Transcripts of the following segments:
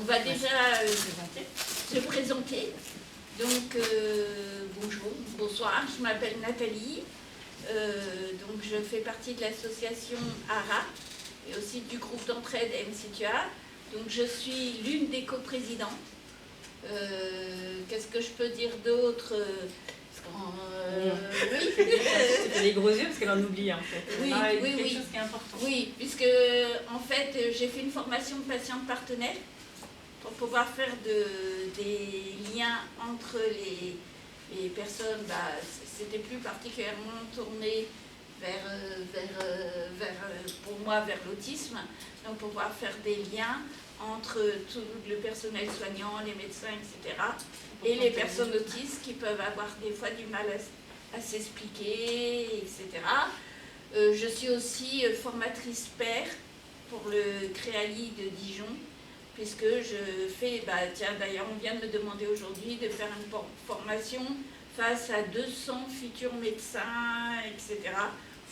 on va déjà se présenter. Donc, bonjour, bonsoir, je m'appelle Nathalie. Donc, je fais partie de l'association ARA et aussi du groupe d'entraide MCTUA. Donc, je suis l'une des coprésidentes. Qu'est-ce que je peux dire d'autre? C'est les gros yeux parce qu'elle en oublie en fait. Oui, quelque chose qui est important. Oui, puisque en fait j'ai fait une formation de patiente partenaire pour pouvoir faire des liens entre les personnes. C'était plus particulièrement tourné pour moi vers l'autisme, donc pouvoir faire des liens entre tout le personnel soignant, les médecins, etc. et les personnes autistes qui peuvent avoir des fois du mal à s'expliquer, etc. Je suis aussi formatrice pair pour le Créali de Dijon, puisque je fais, tiens d'ailleurs on vient de me demander aujourd'hui de faire une formation face à 200 futurs médecins, etc.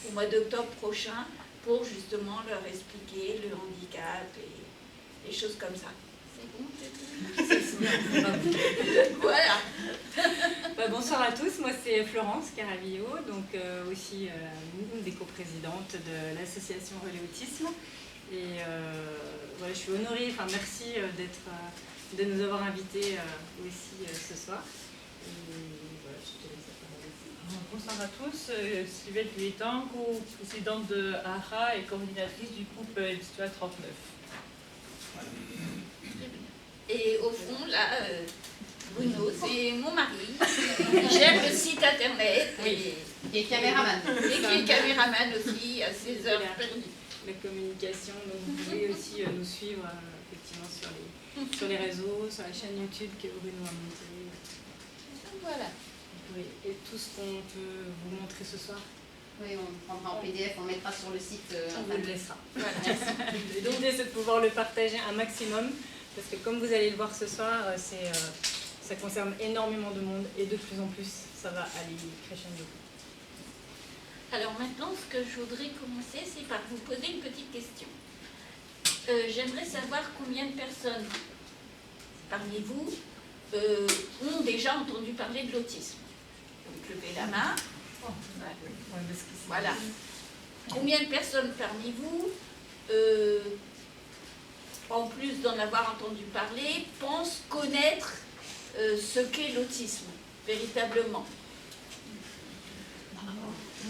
au mois d'octobre prochain, pour justement leur expliquer le handicap et des choses comme ça. Voilà. Bonsoir à tous, moi c'est Florence Caravillo, donc aussi une des coprésidentes de l'association Relais Autisme. Et voilà, je suis honorée, merci de nous avoir invités aussi ce soir. Et voilà, je te laisse la parole. Bonsoir à tous, Sylvette Vuitton, co-présidente de ARA et coordinatrice du groupe MCTUA 39. Voilà. Et au fond, là, Bruno, c'est mon mari, qui gère le site internet. Et est caméraman. Et qui est caméraman aussi, à ses heures perdues. La communication, donc vous pouvez aussi nous suivre effectivement sur les réseaux, sur la chaîne YouTube que Bruno a montée. Voilà. Et tout ce qu'on peut vous montrer ce soir. Oui, on prendra en PDF, on mettra sur le site. On vous le laissera. Voilà. L'idée c'est de pouvoir le partager un maximum. Parce que comme vous allez le voir ce soir, ça concerne énormément de monde et de plus en plus, ça va aller crescendo. Alors maintenant, ce que je voudrais commencer, c'est par vous poser une petite question. J'aimerais savoir combien de personnes parmi vous ont déjà entendu parler de l'autisme. Donc levez la main. Voilà. Combien de personnes parmi vous en plus d'en avoir entendu parler, pensent connaître ce qu'est l'autisme, véritablement?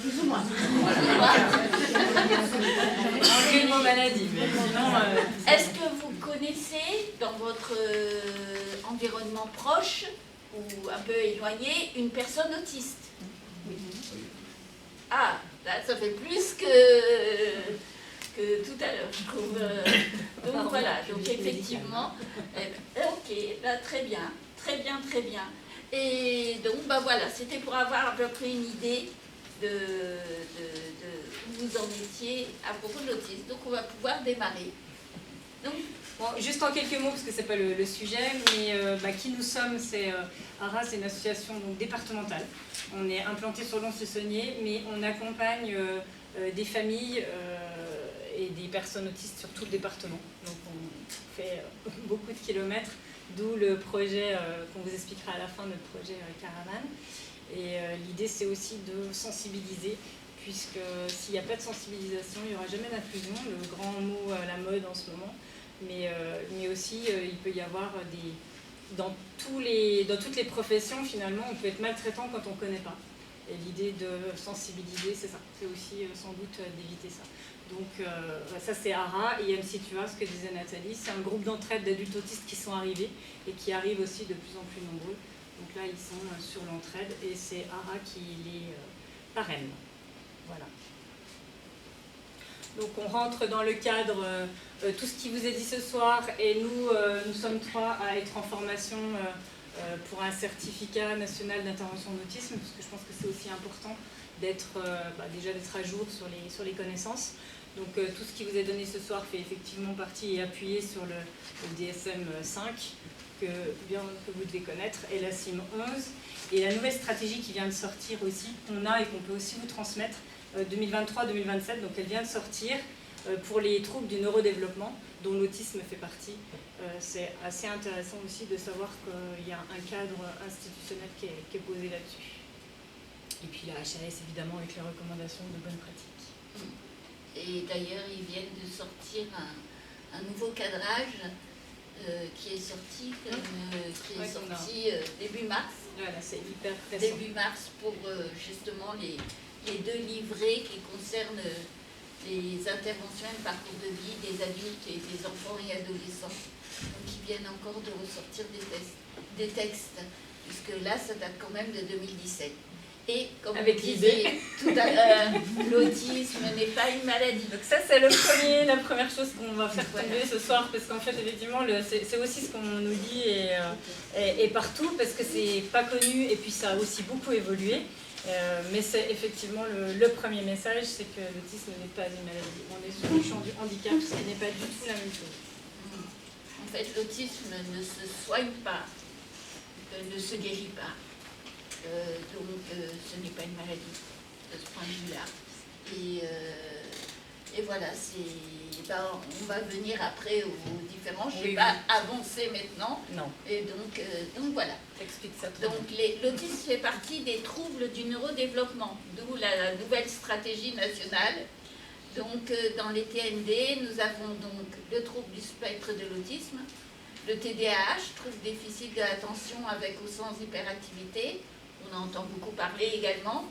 Plus ou moins. Engagement maladie, mais sinon... Est-ce que vous connaissez, dans votre environnement proche, ou un peu éloigné, une personne autiste? Oui. Ah, là, ça fait plus que tout à l'heure, je trouve. Donc voilà, donc effectivement, ok, là, très bien, très bien, très bien. Et donc, voilà, c'était pour avoir à peu près une idée de où vous en étiez à propos de l'autisme. Donc on va pouvoir démarrer. Donc, bon, juste en quelques mots, parce que ce n'est pas le sujet, mais qui nous sommes, c'est ARA, c'est une association donc, départementale. On est implanté sur Lons-le-Saunier, mais on accompagne des familles et des personnes autistes sur tout le département. Donc on fait beaucoup de kilomètres, d'où le projet qu'on vous expliquera à la fin, notre projet Caravan. Et l'idée c'est aussi de sensibiliser, puisque s'il n'y a pas de sensibilisation, il n'y aura jamais d'inclusion, le grand mot à la mode en ce moment. Mais aussi il peut y avoir dans toutes les professions finalement, on peut être maltraitant quand on ne connaît pas. Et l'idée de sensibiliser, c'est ça, c'est aussi sans doute d'éviter ça. Donc ça c'est ARA et MCTUA, ce que disait Nathalie, c'est un groupe d'entraide d'adultes autistes qui sont arrivés et qui arrivent aussi de plus en plus nombreux. Donc là ils sont sur l'entraide et c'est ARA qui les parraine. Voilà. Donc on rentre dans le cadre, tout ce qui vous est dit ce soir, et nous sommes 3 à être en formation pour un certificat national d'intervention d'autisme, parce que je pense que c'est aussi important d'être déjà d'être à jour sur les connaissances. Donc tout ce qui vous est donné ce soir fait effectivement partie et appuyé sur le DSM 5 que vous devez connaître, et la CIM 11. Et la nouvelle stratégie qui vient de sortir aussi, qu'on a et qu'on peut aussi vous transmettre, 2023-2027, donc elle vient de sortir, pour les troubles du neurodéveloppement, dont l'autisme fait partie. C'est assez intéressant aussi de savoir qu'il y a un cadre institutionnel qui est posé là-dessus. Et puis la HAS, évidemment, avec les recommandations de bonnes pratiques. Et d'ailleurs, ils viennent de sortir un nouveau cadrage qui est sorti, début mars. Voilà, c'est hyper récent. Début mars pour justement les 2 livrets qui concernent les interventions et le parcours de vie des adultes et des enfants et adolescents. Donc ils viennent encore de ressortir des textes, puisque là, ça date quand même de 2017. Et comme avec vous disiez tout à l'heure, l'autisme n'est pas une maladie. Donc ça, c'est la première chose qu'on va faire tomber ce soir, parce qu'en fait, effectivement, c'est aussi ce qu'on nous dit et partout, parce que c'est pas connu, et puis ça a aussi beaucoup évolué. Mais c'est effectivement le premier message, c'est que l'autisme n'est pas une maladie. On est sur le champ du handicap, ce qui n'est pas du tout la même chose. En fait, l'autisme ne se soigne pas, ne se guérit pas. Donc ce n'est pas une maladie de ce point de vue-là. Et voilà, on va venir après aux différents. Je ne vais pas avancer maintenant. Non. Et donc voilà. T'expliques ça trop Donc l'autisme fait partie des troubles du neurodéveloppement, d'où la nouvelle stratégie nationale. Donc dans les TND, nous avons donc le trouble du spectre de l'autisme, le TDAH, trouble déficit de l'attention avec au sens hyperactivité. On en entend beaucoup parler également.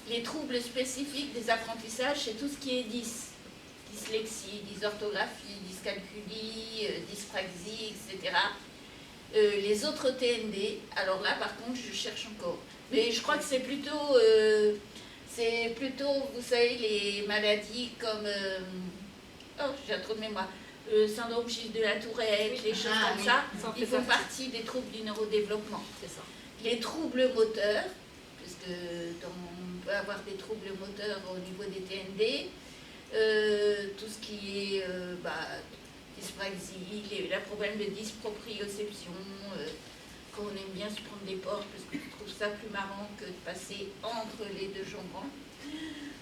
Les troubles spécifiques des apprentissages, c'est tout ce qui est dyslexie, dysorthographie, dyscalculie, dyspraxie, etc. Les autres TND, alors là par contre je cherche encore. Mais je crois que c'est plutôt, vous savez, les maladies comme, j'ai un trou de mémoire, le syndrome Gilles de la Tourette, les choses comme ça, ils font partie des troubles du neurodéveloppement. C'est ça. Les troubles moteurs, puisque on peut avoir des troubles moteurs au niveau des TND, tout ce qui est dyspraxie, les problèmes de dysproprioception, quand on aime bien se prendre des portes parce que je trouve ça plus marrant que de passer entre les 2 jambons.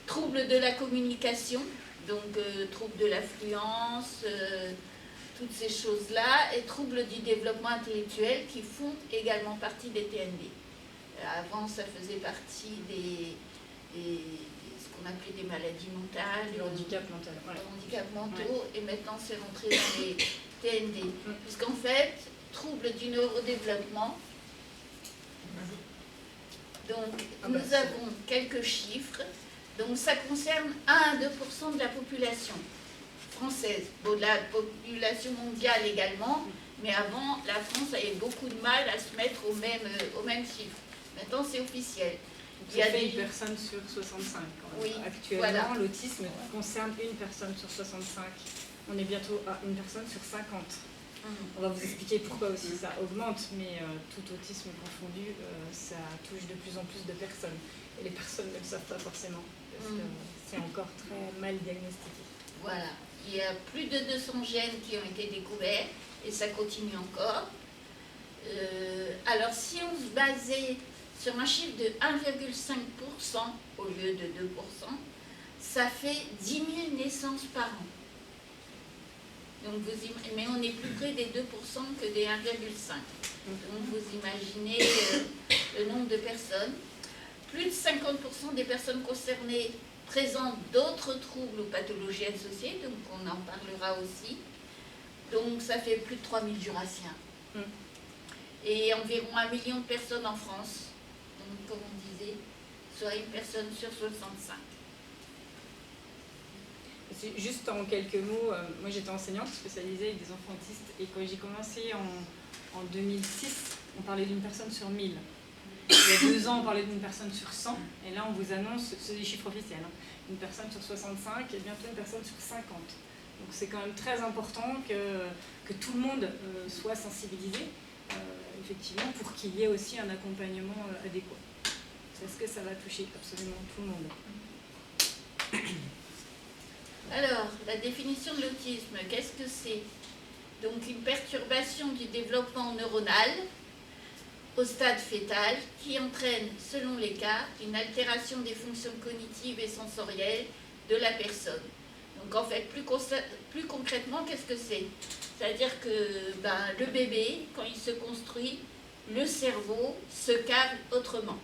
Troubles de la communication, donc troubles de l'affluence, toutes ces choses-là, et troubles du développement intellectuel qui font également partie des TND. Avant, ça faisait partie ce qu'on appelait des maladies mentales, le handicap mental. Voilà. Handicaps mentaux, et maintenant c'est rentré dans les TND. Puisqu'en fait, troubles du neurodéveloppement, donc nous avons quelques chiffres. Donc ça concerne 1 à 2% de la population française, de la population mondiale également, mais avant, la France avait beaucoup de mal à se mettre au même chiffre. Maintenant, c'est officiel. Il y a une personne sur 65. Oui, actuellement, voilà. L'autisme concerne une personne sur 65. On est bientôt à une personne sur 50. On va vous expliquer pourquoi aussi ça augmente, mais tout autisme confondu, ça touche de plus en plus de personnes. Et les personnes ne le savent pas forcément, parce que c'est encore très mal diagnostiqué. Voilà. Il y a plus de 200 gènes qui ont été découverts, et ça continue encore. Alors, si on se basait sur un chiffre de 1,5% au lieu de 2%, ça fait 10 000 naissances par an. Donc mais on est plus près des 2% que des 1,5%. Donc vous imaginez le nombre de personnes. Plus de 50% des personnes concernées présentent d'autres troubles ou pathologies associées, donc on en parlera aussi. Donc ça fait plus de 3000 jurassiens. Et environ 1 million de personnes en France. Donc comme on disait, soit une personne sur 65. Juste en quelques mots, moi j'étais enseignante spécialisée avec des enfants autistes, et quand j'ai commencé en 2006, on parlait d'une personne sur 1000. Il y a 2 ans, on parlait d'une personne sur 100, et là on vous annonce, c'est des chiffres officiels, une personne sur 65 et bientôt une personne sur 50. Donc c'est quand même très important que tout le monde soit sensibilisé, effectivement, pour qu'il y ait aussi un accompagnement adéquat. Parce que ça va toucher absolument tout le monde. Alors, la définition de l'autisme, qu'est-ce que c'est? Donc une perturbation du développement neuronal au stade fœtal qui entraîne, selon les cas, une altération des fonctions cognitives et sensorielles de la personne. Donc en fait, plus concrètement, qu'est-ce que c'est? C'est-à-dire que le bébé, quand il se construit, le cerveau se câble autrement.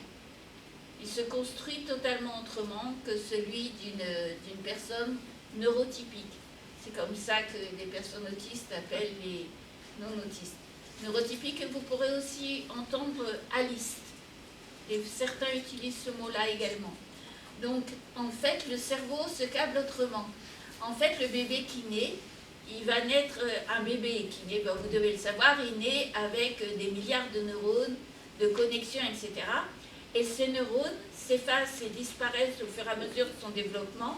Il se construit totalement autrement que celui d'une personne neurotypique. C'est comme ça que les personnes autistes appellent les non-autistes. Neurotypique, vous pourrez aussi entendre aliste. Et certains utilisent ce mot-là également. Donc, en fait, le cerveau se câble autrement. En fait, le bébé qui naît, il va naître, un bébé qui naît, vous devez le savoir, il naît avec des milliards de neurones, de connexions, etc. Et ces neurones s'effacent et disparaissent au fur et à mesure de son développement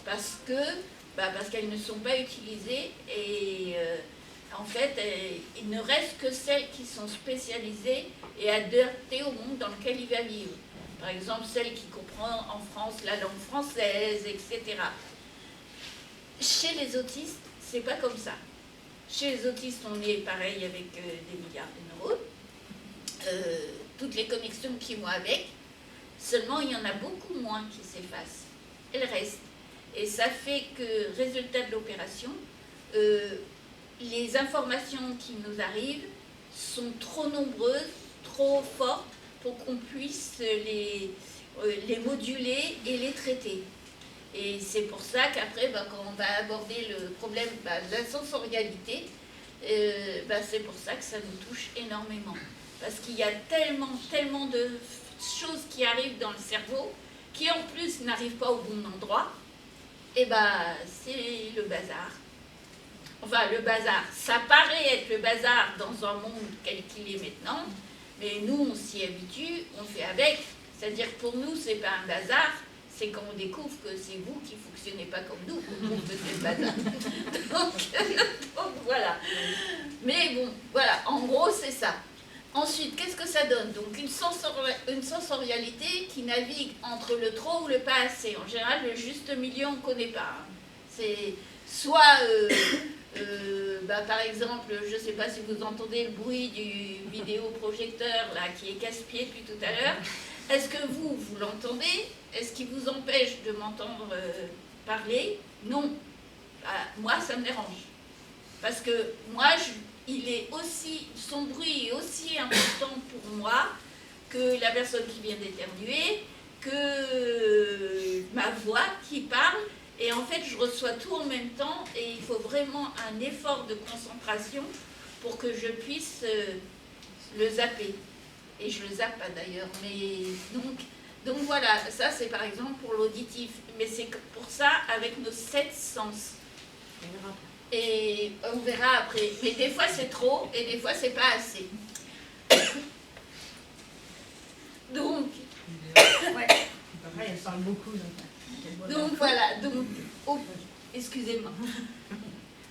parce qu'elles ne sont pas utilisées et en fait, il ne reste que celles qui sont spécialisées et adaptées au monde dans lequel il va vivre. Par exemple, celle qui comprend en France la langue française, etc. Chez les autistes, c'est pas comme ça. Chez les autistes, on est pareil avec des milliards de neurones, toutes les connexions qui vont avec, seulement il y en a beaucoup moins qui s'effacent. Elles restent. Et ça fait que, résultat de l'opération, les informations qui nous arrivent sont trop nombreuses, trop fortes pour qu'on puisse les moduler et les traiter. Et c'est pour ça qu'après, quand on va aborder le problème de la sensorialité, c'est pour ça que ça nous touche énormément. Parce qu'il y a tellement de choses qui arrivent dans le cerveau qui en plus n'arrivent pas au bon endroit, et c'est le bazar. Enfin, le bazar, ça paraît être le bazar dans un monde tel qu'il est maintenant, mais nous, on s'y habitue, on fait avec. C'est-à-dire que pour nous, c'est pas un bazar, c'est quand on découvre que c'est vous qui ne fonctionnez pas comme nous, qu'on trouve que c'est le bazar. donc voilà. Mais bon, voilà, en gros, c'est ça. Ensuite, qu'est-ce que ça donne? Donc une sensorialité qui navigue entre le trop ou le pas assez. En général, le juste milieu, on ne connaît pas. Hein. C'est soit, par exemple, je ne sais pas si vous entendez le bruit du vidéoprojecteur là, qui est casse-pied depuis tout à l'heure. Est-ce que vous l'entendez? Est-ce qu'il vous empêche de m'entendre parler? Non. Moi, ça me dérange. Parce que moi, son bruit est aussi important pour moi que la personne qui vient d'éternuer, que ma voix qui parle. Et en fait, je reçois tout en même temps et il faut vraiment un effort de concentration pour que je puisse le zapper. Et je le zappe pas d'ailleurs. Mais donc voilà, ça c'est par exemple pour l'auditif. Mais c'est pour ça avec nos 7 sens. Et on verra après. Mais des fois c'est trop et des fois c'est pas assez. Donc, ouais. Après, elle parle beaucoup. Donc voilà. Excusez-moi.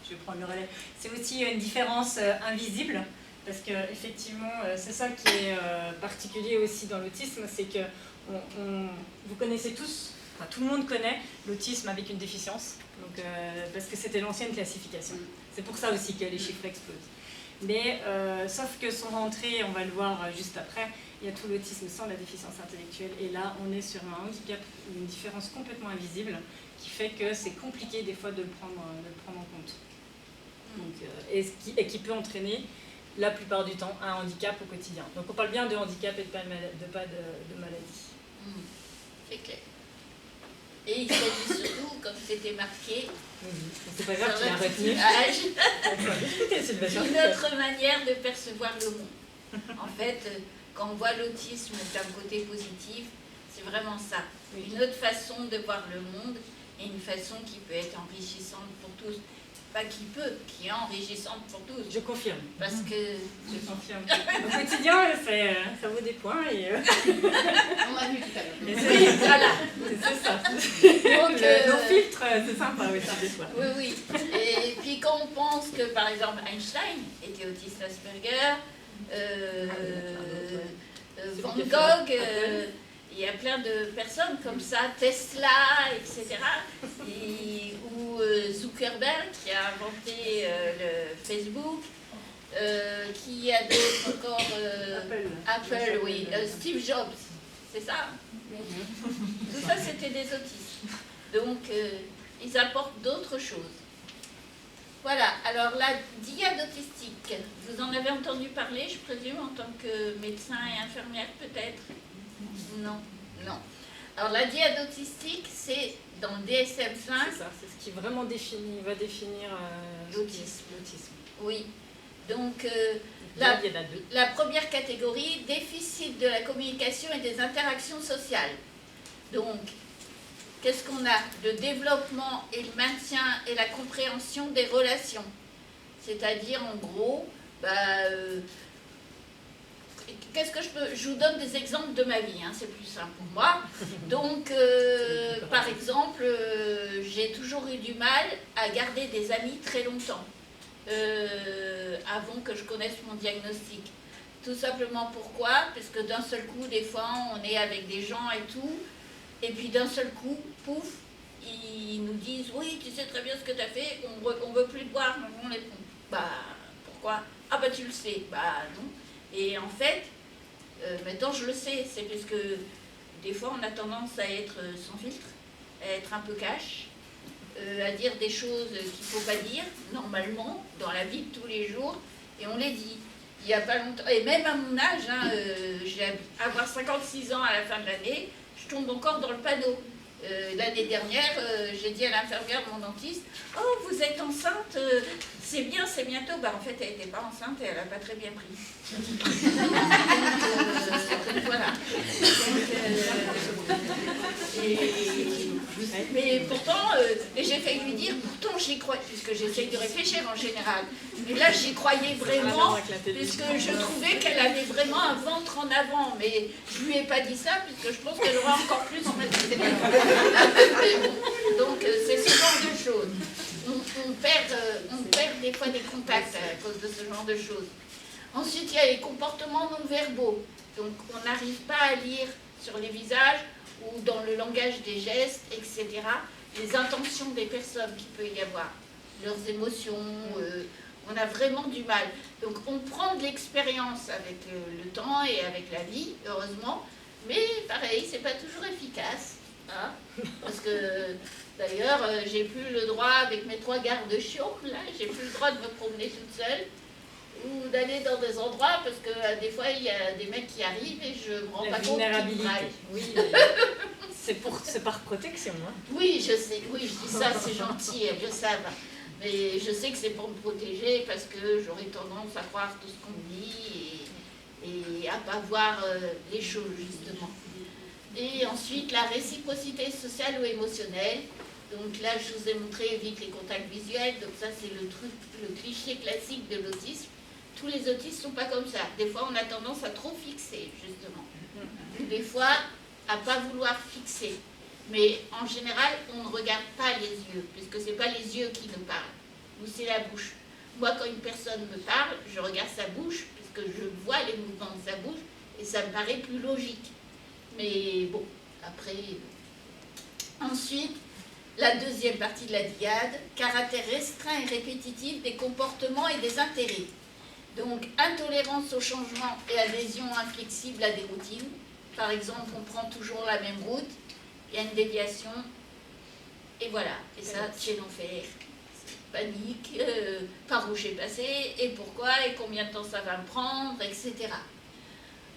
Je vais prendre le relais. C'est aussi une différence invisible. Parce qu'effectivement, c'est ça qui est particulier aussi dans l'autisme, c'est que vous connaissez tous, enfin tout le monde connaît l'autisme avec une déficience, donc, parce que c'était l'ancienne classification. C'est pour ça aussi que les chiffres explosent. Mais sauf que sont rentrés, on va le voir juste après, il y a tout l'autisme sans la déficience intellectuelle. Et là, on est sur un handicap, une différence complètement invisible, qui fait que c'est compliqué des fois de le prendre en compte. Donc, et qui peut entraîner la plupart du temps un handicap au quotidien. Donc on parle bien de handicap et pas de maladie. C'est clair. Et il s'agit surtout, comme c'était marqué, c'est pas grave, tu l'as retenu. Une autre manière de percevoir le monde. En fait, quand on voit l'autisme d'un côté positif, c'est vraiment ça. Une autre façon de voir le monde et une façon qui peut être enrichissante pour tous. Pas qui est enrichissante pour tous. Je confirme. Parce que... Je confirme. Au quotidien, ça vaut des points et... On l'a vu tout à l'heure. Oui, voilà. C'est ça. Donc, nos filtres, c'est sympa aussi des fois. Oui. Et puis quand on pense que, par exemple, Einstein était autiste Asperger, Van Gogh... il y a plein de personnes comme ça, Tesla, etc. Ou Zuckerberg qui a inventé le Facebook. Qui a d'autres encore Apple, oui. Steve Jobs, c'est ça. Tout ça, c'était des autistes. Donc, ils apportent d'autres choses. Voilà, alors la dyade autistique, vous en avez entendu parler, je présume, en tant que médecin et infirmière peut-être? Non, non. Alors la dyade autistique, c'est dans le DSM-5. C'est ça, c'est ce qui vraiment va définir l'autisme. l'autisme. Oui, donc Il y en a deux. la première catégorie, déficit de la communication et des interactions sociales. Donc, qu'est-ce qu'on a? Le développement et le maintien et la compréhension des relations. C'est-à-dire, en gros, qu'est-ce que je vous donne des exemples de ma vie, hein, c'est plus simple pour moi. Donc, par exemple, j'ai toujours eu du mal à garder des amis très longtemps, avant que je connaisse mon diagnostic. Tout simplement pourquoi? Parce que d'un seul coup, des fois, on est avec des gens et tout, et puis d'un seul coup, pouf, ils nous disent « Oui, tu sais très bien ce que tu as fait, on veut plus te voir. » On répond « Bah, pourquoi? Ah bah tu le sais. » Bah non. Et en fait, maintenant je le sais, c'est parce que des fois on a tendance à être sans filtre, à être un peu cash, à dire des choses qu'il ne faut pas dire, normalement, dans la vie de tous les jours, et on les dit. Il n'y a pas longtemps, et même à mon âge, hein, j'ai avoir 56 ans à la fin de l'année, je tombe encore dans le panneau. L'année dernière, j'ai dit à l'infirmière de mon dentiste « Oh, vous êtes enceinte, c'est bien, c'est bientôt. » Bah, en fait, elle n'était pas enceinte et elle n'a pas très bien pris. Donc, voilà. Mais pourtant, et j'ai failli lui dire, pourtant j'y croyais, puisque j'essaye de réfléchir en général. Mais là, j'y croyais vraiment, puisque je trouvais qu'elle avait vraiment un ventre en avant. Mais je lui ai pas dit ça, puisque je pense qu'elle aura encore plus. Donc, c'est ce genre de choses. On perd des fois des contacts à cause de ce genre de choses. Ensuite, il y a les comportements non verbaux. Donc, on n'arrive pas à lire sur les visages ou dans le langage des gestes, etc., les intentions des personnes qu'il peut y avoir, leurs émotions, on a vraiment du mal. Donc on prend de l'expérience avec le temps et avec la vie, heureusement, mais pareil, c'est pas toujours efficace, hein, parce que d'ailleurs, j'ai plus le droit, avec mes 3 gardes-chiots, là, j'ai plus le droit de me promener toute seule, ou d'aller dans des endroits, parce que des fois, il y a des mecs qui arrivent et je me rends pas compte qu'ils braillent. Oui, c'est par protection. Hein. Oui, je sais, oui, je dis ça, c'est gentil, elles le savent. Mais je sais que c'est pour me protéger, parce que j'aurais tendance à croire tout ce qu'on me dit et à ne pas voir les choses, justement. Et ensuite, la réciprocité sociale ou émotionnelle. Donc là, je vous ai montré vite les contacts visuels, donc ça, c'est le cliché classique de l'autisme. Tous les autistes ne sont pas comme ça. Des fois, on a tendance à trop fixer, justement. Des fois, à ne pas vouloir fixer. Mais en général, on ne regarde pas les yeux, puisque ce n'est pas les yeux qui nous parlent. Nous, c'est la bouche. Moi, quand une personne me parle, je regarde sa bouche, puisque je vois les mouvements de sa bouche, et ça me paraît plus logique. Mais bon, après... Ensuite, la deuxième partie de la dyade, caractère restreint et répétitif des comportements et des intérêts. Donc, intolérance au changement et adhésion inflexible à des routines. Par exemple, on prend toujours la même route, il y a une déviation, et voilà. Et ça, c'est l'enfer. Panique, par où j'ai passé, et pourquoi, et combien de temps ça va me prendre, etc.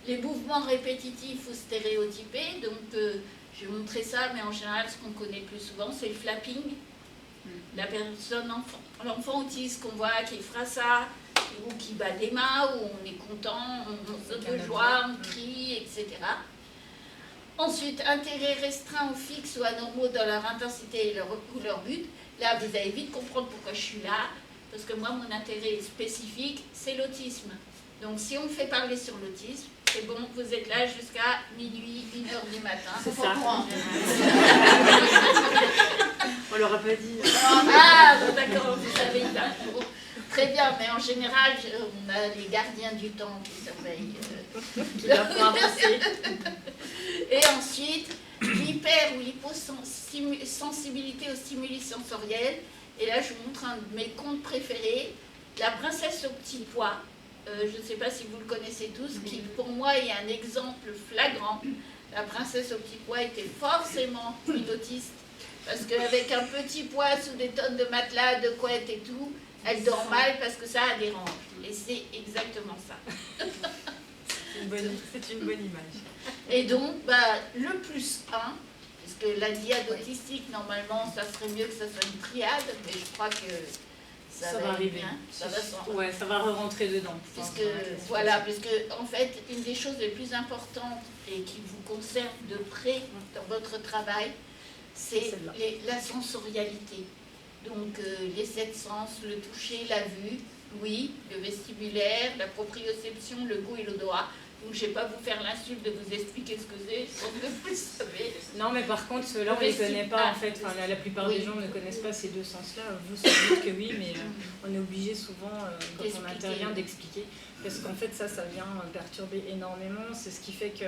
Les mouvements répétitifs ou stéréotypés, donc je vais montrer ça, mais en général, ce qu'on connaît plus souvent, c'est le flapping. La personne, l'enfant autiste qu'on voit qui fera ça, ou qui bat les mains, où on est content, on saute de joie, on crie, etc. Ensuite, intérêt restreint ou fixe ou anormaux dans leur intensité ou leur but. Là, vous allez vite comprendre pourquoi je suis là, parce que moi, mon intérêt spécifique, c'est l'autisme. Donc, si on me fait parler sur l'autisme, c'est bon, vous êtes là jusqu'à minuit, 1h du matin. C'est ça. On leur a pas dit. Ah, bon, d'accord, vous savez pas. Bon, très bien, mais en général, on a les gardiens du temps qui surveillent. Qui va pas avancer. Et ensuite, l'hyper ou l'hyposensibilité aux stimuli sensoriels. Et là, je vous montre un de mes contes préférés, La princesse au petit pois. Je ne sais pas si vous le connaissez tous, qui pour moi est un exemple flagrant. La princesse au petit pois était forcément une autiste Parce qu'avec un petit poids sous des tonnes de matelas, de couettes et tout, elle dort mal parce que ça la dérange. Et c'est exactement ça. C'est une bonne image. Et donc, le plus 1, parce que la diade autistique, normalement, ça serait mieux que ça soit une triade, mais je crois que ça va arriver. bien. Ça va rentrer dedans. Puisque en fait, une des choses les plus importantes et qui vous concerne de près dans votre travail, c'est la sensorialité. Donc les 7 sens, le toucher, la vue, l'ouïe, le vestibulaire, la proprioception, le goût et l'odorat. Donc je ne vais pas vous faire l'insulte de vous expliquer ce que c'est, je pense que vous le savez. Non, mais par contre, ceux-là, on ne les connaît pas en fait. Enfin, la plupart des gens ne connaissent pas ces 2 sens-là. Vous, sans doute que oui, mais on est obligé souvent, quand on intervient, d'expliquer. Parce qu'en fait, ça vient perturber énormément. C'est ce qui fait que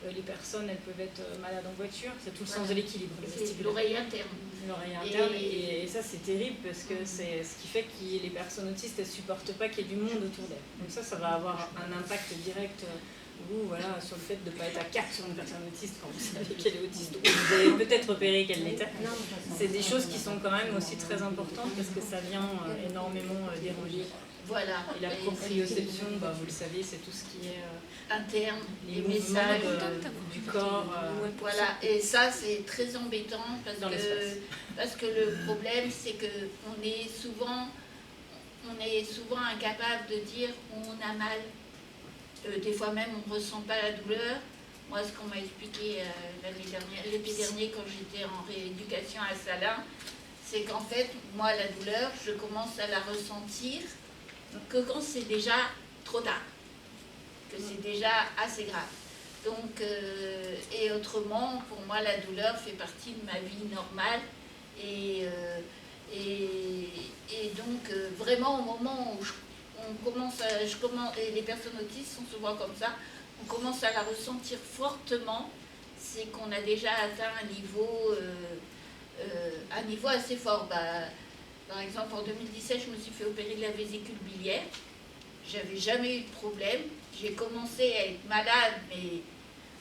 les personnes, elles peuvent être malades en voiture. C'est tout le sens de l'équilibre. C'est l'oreille interne. L'oreille interne. Et ça, c'est terrible parce que c'est ce qui fait que les personnes autistes, elles ne supportent pas qu'il y ait du monde autour d'elles. Donc ça va avoir un impact direct sur le fait de ne pas être à 4 sur une personne autiste quand vous savez qu'elle est autiste. Ou vous avez peut-être repéré qu'elle l'était. C'est des choses qui sont quand même aussi très importantes parce que ça vient énormément déranger. Voilà. Et la proprioception, vous le savez, c'est tout ce qui est interne, les messages du corps. Voilà, et ça c'est très embêtant parce que le problème c'est qu'on est souvent incapable de dire où on a mal. Des fois même on ne ressent pas la douleur. Moi ce qu'on m'a expliqué l'été dernier quand j'étais en rééducation à Salins, c'est qu'en fait moi la douleur je commence à la ressentir que quand c'est déjà trop tard, que c'est déjà assez grave. Donc, et autrement, pour moi, la douleur fait partie de ma vie normale. Et donc, vraiment, au moment où et les personnes autistes sont souvent comme ça, on commence à la ressentir fortement, c'est qu'on a déjà atteint un niveau assez fort. Par exemple, en 2017, je me suis fait opérer de la vésicule biliaire. J'avais jamais eu de problème. J'ai commencé à être malade, mais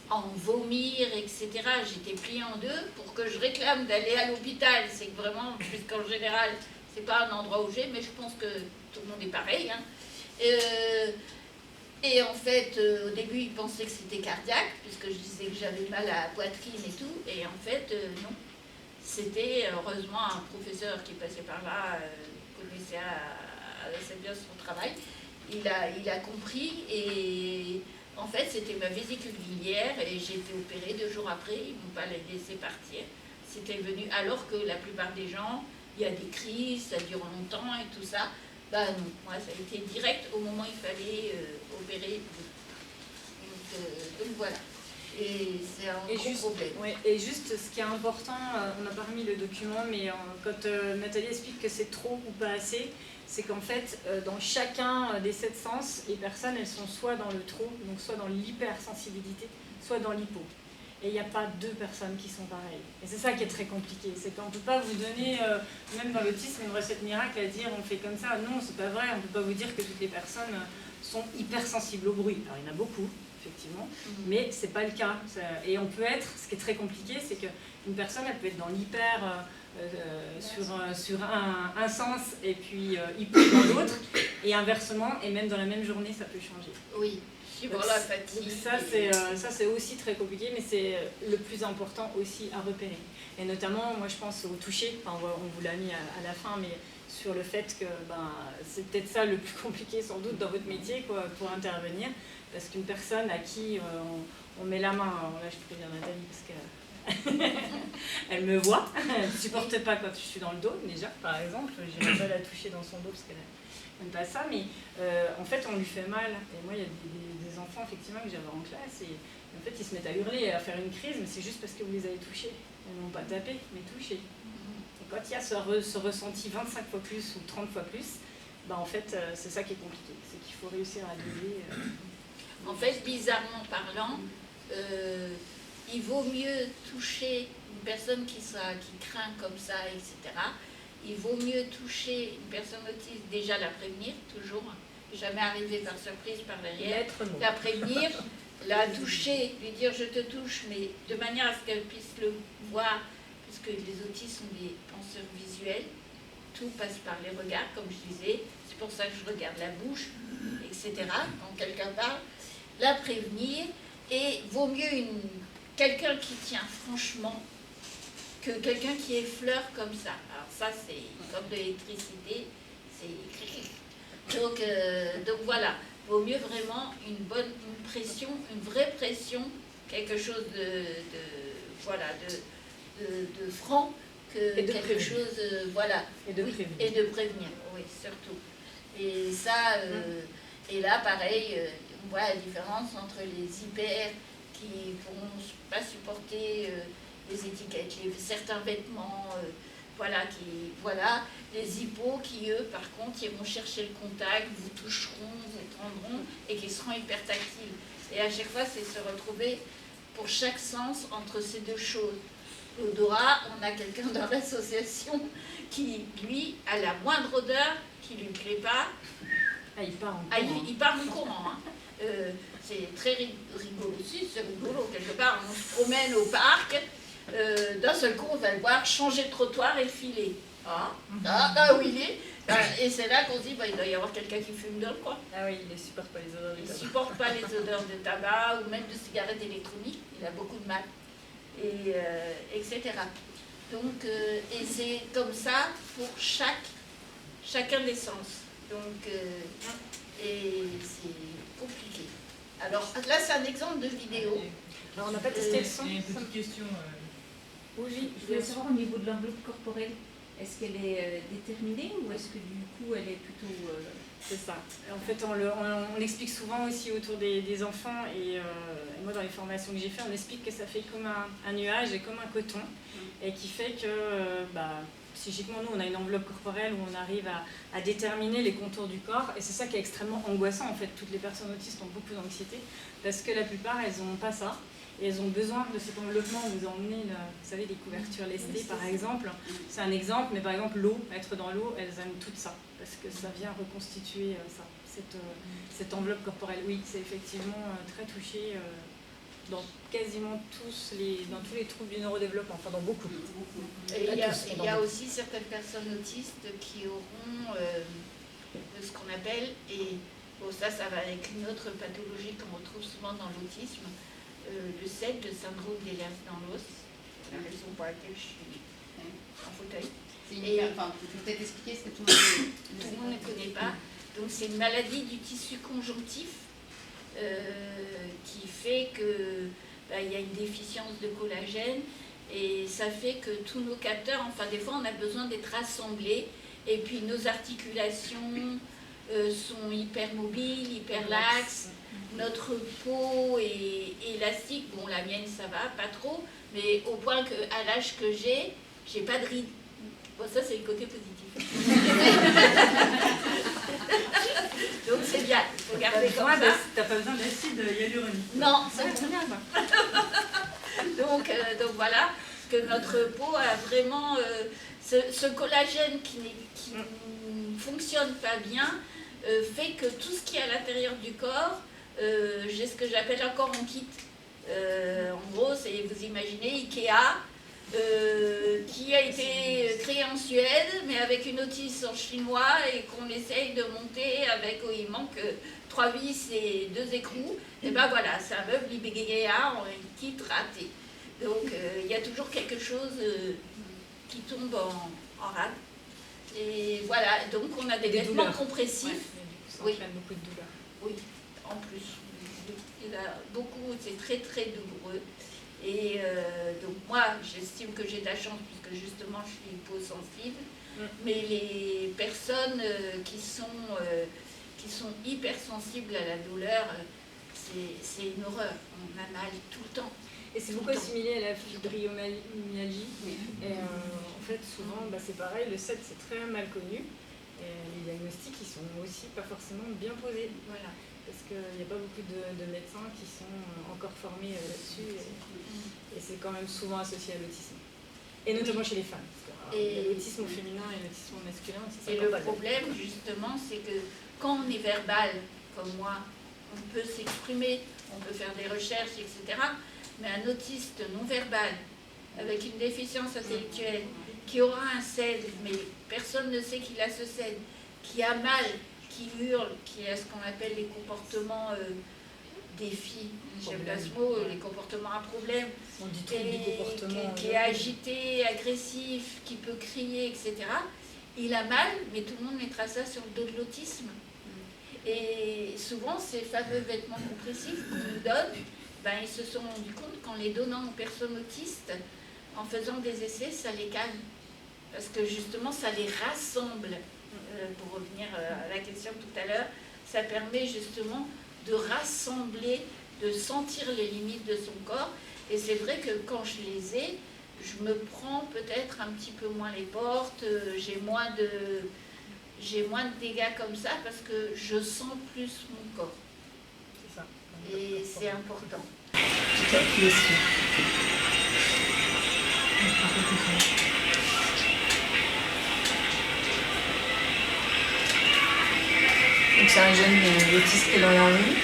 en vomir, etc. J'étais pliée en 2 pour que je réclame d'aller à l'hôpital. C'est que vraiment, puisqu'en général, c'est pas un endroit où j'ai, mais je pense que tout le monde est pareil. Et en fait, au début, ils pensaient que c'était cardiaque, puisque je disais que j'avais mal à la poitrine et tout. Et en fait, non. C'était heureusement un professeur qui passait par là, connaissait assez bien son travail. Il a compris et en fait c'était ma vésicule biliaire et j'ai été opérée 2 jours après, ils ne m'ont pas laissé partir. C'était venu alors que la plupart des gens, il y a des crises, ça dure longtemps et tout ça. Non, moi ça a été direct au moment où il fallait opérer. Donc voilà. Et c'est un gros problème. Ouais, et juste ce qui est important, on n'a pas remis le document, mais quand Nathalie explique que c'est trop ou pas assez, c'est qu'en fait, dans chacun des 7 sens, les personnes, elles sont soit dans le trop, donc soit dans l'hypersensibilité, soit dans l'hypo. Et il n'y a pas 2 personnes qui sont pareilles. Et c'est ça qui est très compliqué, c'est qu'on ne peut pas vous donner, même dans l'autisme, une recette miracle à dire on fait comme ça. Non, c'est pas vrai, on ne peut pas vous dire que toutes les personnes sont hypersensibles au bruit. Alors il y en a beaucoup, effectivement, mais c'est pas le cas. Et on peut être, ce qui est très compliqué, c'est qu'une personne, elle peut être dans l'hyper sur un sens et puis hypo dans l'autre, et inversement, et même dans la même journée, ça peut changer. Oui. Donc, la fatigue. Ça c'est aussi très compliqué, mais c'est le plus important aussi à repérer. Et notamment, moi je pense au toucher, enfin, on vous l'a mis à la fin, mais sur le fait que c'est peut-être ça le plus compliqué sans doute dans votre métier pour intervenir, parce qu'une personne à qui on met la main, alors là je peux dire Nathalie parce que elle me voit, elle ne supporte pas quand je suis dans le dos déjà, par exemple, je n'irai pas la toucher dans son dos parce qu'elle n'aime pas ça, mais en fait on lui fait mal. Et moi il y a des enfants effectivement que j'avais en classe et en fait ils se mettent à hurler et à faire une crise, mais c'est juste parce que vous les avez touchés. Ils n'ont pas tapé, mais touchés. Et quand il y a ce ressenti 25 fois plus ou 30 fois plus, en fait c'est ça qui est compliqué, c'est qu'il faut réussir à doser. En fait, bizarrement parlant, il vaut mieux toucher une personne qui craint comme ça, etc. Il vaut mieux toucher une personne autiste, déjà la prévenir, toujours, jamais arriver par surprise, par derrière, la prévenir, la toucher, lui dire je te touche, mais de manière à ce qu'elle puisse le voir, puisque les autistes sont des penseurs visuels. Tout passe par les regards, comme je disais. C'est pour ça que je regarde la bouche, etc. Quand quelqu'un parle, la prévenir. Et vaut mieux quelqu'un qui tient franchement que quelqu'un qui effleure comme ça. Alors ça, c'est comme de l'électricité. Donc voilà, vaut mieux vraiment une pression, une vraie pression, quelque chose de franc que quelque chose, voilà. Et de prévenir. Et de prévenir, oui, surtout. Et ça, et là, pareil, on voit la différence entre les hyper qui ne pourront pas supporter les étiquettes, certains vêtements, les hippos qui, eux, par contre, iront chercher le contact, vous toucheront, vous prendront, et qui seront hyper tactiles. Et à chaque fois, c'est se retrouver pour chaque sens entre ces deux choses. L'odorat, on a quelqu'un dans l'association qui, lui, a la moindre odeur qui ne lui plaît pas. Il part en courant. Il part en courant. Hein. C'est très rigolo aussi, c'est rigolo. Quelque part, on se promène au parc, d'un seul coup, on va le voir changer de trottoir et filer. Où il est. Et c'est là qu'on se dit, il doit y avoir quelqu'un qui fume dans le coin. Ah oui, il ne supporte pas les odeurs de tabac. Il ne supporte pas les odeurs de tabac ou même de cigarettes électroniques. Il a beaucoup de mal. Etc. Donc, et c'est comme ça pour chacun des sens. Donc, et c'est compliqué. Alors là, c'est un exemple de vidéo. Alors, on n'a pas testé le son. Une petite question. Oui, je voulais savoir au niveau de l'enveloppe corporelle, est-ce qu'elle est déterminée ou est-ce que du coup elle est plutôt... C'est ça. En fait, on explique souvent aussi autour des enfants, et moi dans les formations que j'ai fait, on explique que ça fait comme un nuage et comme un coton, et qui fait que psychiquement, nous, on a une enveloppe corporelle où on arrive à déterminer les contours du corps, et c'est ça qui est extrêmement angoissant. En fait, toutes les personnes autistes ont beaucoup d'anxiété, parce que la plupart, elles n'ont pas ça. Et elles ont besoin de cet enveloppement. Vous emmenez, vous savez, les couvertures lestées, par exemple. C'est un exemple, mais par exemple, l'eau, être dans l'eau, elles aiment tout ça, parce que ça vient reconstituer cette enveloppe corporelle. Oui, c'est effectivement très touché dans quasiment dans tous les troubles du neurodéveloppement, enfin dans beaucoup. Et il y a aussi certaines personnes autistes qui auront ce qu'on appelle, et ça va avec une autre pathologie qu'on retrouve souvent dans l'autisme, le SED, le syndrome des nerfs dans l'os, la raison pour laquelle je suis en fauteuil. Tu peux peut-être expliquer ce que tout le monde ne connaît pas. Donc c'est une maladie du tissu conjonctif qui fait que il y a une déficience de collagène, et ça fait que tous nos capteurs, enfin des fois on a besoin d'être rassemblés, et puis nos articulations sont hyper mobiles, hyper laxes. Notre peau est élastique, bon la mienne ça va, pas trop, mais au point qu'à l'âge que j'ai pas de rides. Bon ça c'est le côté positif. Donc c'est bien, il faut garder comme ça. T'as pas besoin d'acide hyaluronique. Non, ça c'est bien ça. Donc voilà, parce que notre peau a vraiment ce collagène qui ne fonctionne pas bien, fait que tout ce qui est à l'intérieur du corps, j'ai ce que j'appelle un corps en kit. En gros, vous imaginez Ikea, qui a été créé en Suède, mais avec une notice en chinois, et qu'on essaye de monter avec, il manque 3 vis et 2 écrous. Et ben voilà, c'est un meuble Ikea en kit raté. Donc il y a toujours quelque chose qui tombe en rade. Et voilà, donc on a des vêtements compressifs. Ouais, ça entraîne beaucoup de douleurs. Oui, en plus. Il y en a beaucoup, c'est très très douloureux. Et donc moi, j'estime que j'ai de la chance puisque justement je suis hyposensible. Mais les personnes qui sont hypersensibles à la douleur, c'est une horreur. On a mal tout le temps. Et c'est beaucoup assimilé à la fibromyalgie. Et en fait, souvent, c'est pareil, le SED c'est très mal connu. Et les diagnostics, ils sont aussi pas forcément bien posés. Voilà. Parce qu'il n'y a pas beaucoup de médecins qui sont encore formés là-dessus. Et c'est quand même souvent associé à l'autisme. Et notamment chez les femmes. Et l'autisme au féminin et l'autisme au masculin, ça et le problème, justement, c'est que quand on est verbal, comme moi, on peut s'exprimer, on peut faire des recherches, etc. Mais un autiste non verbal, avec une déficience intellectuelle, qui aura un CED, mais personne ne sait qu'il a ce CED, qui a mal, qui hurle, qui a ce qu'on appelle les comportements défis, j'aime pas ce mot, les comportements à problème, On dit trop du comportement. qui est agité, agressif, qui peut crier, etc. Il a mal, mais tout le monde mettra ça sur le dos de l'autisme. Et souvent, ces fameux vêtements compressifs qu'on nous donne, ben, ils se sont rendus compte qu'en les donnant aux personnes autistes, en faisant des essais, ça les calme. Parce que justement, ça les rassemble. Pour revenir à la question tout à l'heure, ça permet justement de rassembler, de sentir les limites de son corps. Et c'est vrai que quand je les ai, je me prends peut-être un petit peu moins les portes, j'ai moins de dégâts comme ça parce que je sens plus mon corps. C'est ça. Et c'est important. Tout à fait aussi. Donc c'est un jeune autiste qui est dans la rue.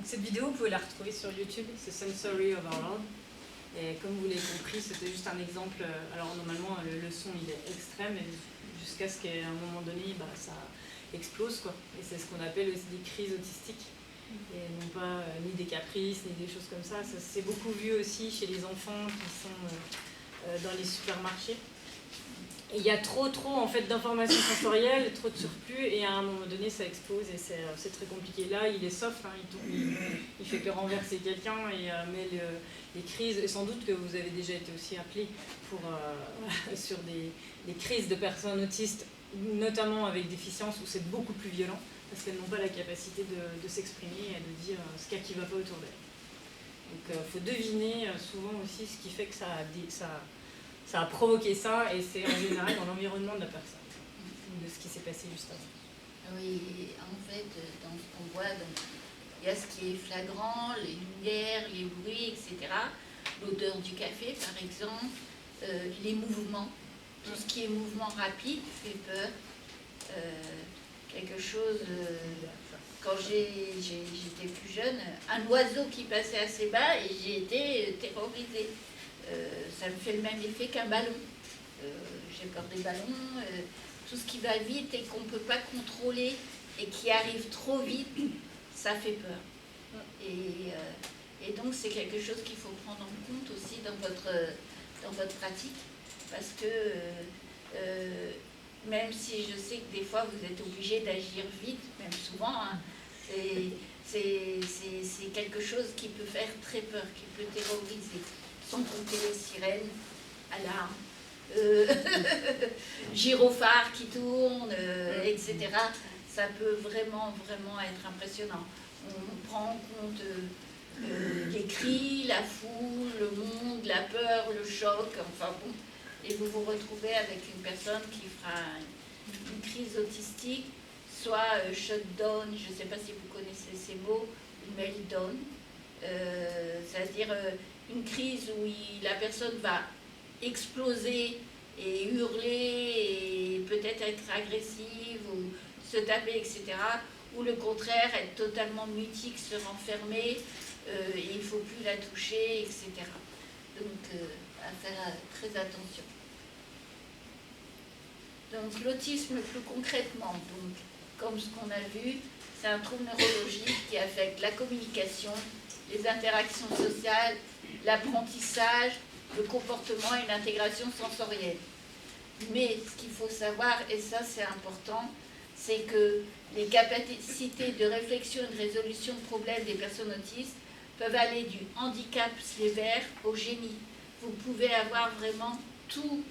Cette vidéo, vous pouvez la retrouver sur YouTube, c'est Sensory Overload. Et comme vous l'avez compris, c'était juste un exemple. Alors normalement, le son il est extrême, et jusqu'à ce qu'à un moment donné, ça explose, quoi. Et c'est ce qu'on appelle aussi des crises autistiques. Et non pas ni des caprices, ni des choses comme ça. Ça c'est beaucoup vu aussi chez les enfants qui sont dans les supermarchés. Et il y a trop en fait d'informations sensorielles, trop de surplus, et à un moment donné ça explose et c'est très compliqué. Là il est soft, hein, il fait que renverser quelqu'un et met les crises, et sans doute que vous avez déjà été aussi appelé pour, sur des crises de personnes autistes, notamment avec déficience, où c'est beaucoup plus violent, parce qu'elles n'ont pas la capacité de s'exprimer et de dire ce qui ne va pas autour d'elles. Donc il faut deviner souvent aussi ce qui fait que ça a provoqué ça, et c'est en général dans l'environnement de la personne, de ce qui s'est passé juste avant. Oui, en fait, dans ce qu'on voit, il y a ce qui est flagrant, les lumières, les bruits, etc. L'odeur du café, par exemple, les mouvements. Tout ce qui est mouvement rapide fait peur. Quelque chose, quand j'étais plus jeune, un oiseau qui passait assez bas et j'ai été terrorisée. Ça me fait le même effet qu'un ballon. J'ai peur des ballons. Tout ce qui va vite et qu'on ne peut pas contrôler et qui arrive trop vite, ça fait peur. Et donc c'est quelque chose qu'il faut prendre en compte aussi dans votre pratique, parce que même si je sais que des fois vous êtes obligé d'agir vite, même souvent, hein, c'est quelque chose qui peut faire très peur, qui peut terroriser. Sans compter les sirènes, alarmes, gyrophares qui tournent, etc. ça peut vraiment, vraiment être impressionnant. On prend en compte les cris, la foule, le monde, la peur, le choc, enfin bon. Et vous vous retrouvez avec une personne qui fera une crise autistique, soit shutdown, je ne sais pas si vous connaissez ces mots, une meltdown, c'est-à-dire une crise où la personne va exploser et hurler et peut-être être agressive ou se taper, etc. Ou le contraire, être totalement mutique, se renfermer, et il ne faut plus la toucher, etc. Donc, à faire très attention. Donc, l'autisme, plus concrètement, donc, comme ce qu'on a vu, c'est un trouble neurologique qui affecte la communication, les interactions sociales, l'apprentissage, le comportement et l'intégration sensorielle. Mais ce qu'il faut savoir, et ça c'est important, c'est que les capacités de réflexion et de résolution de problèmes des personnes autistes peuvent aller du handicap sévère au génie. Vous pouvez avoir vraiment tout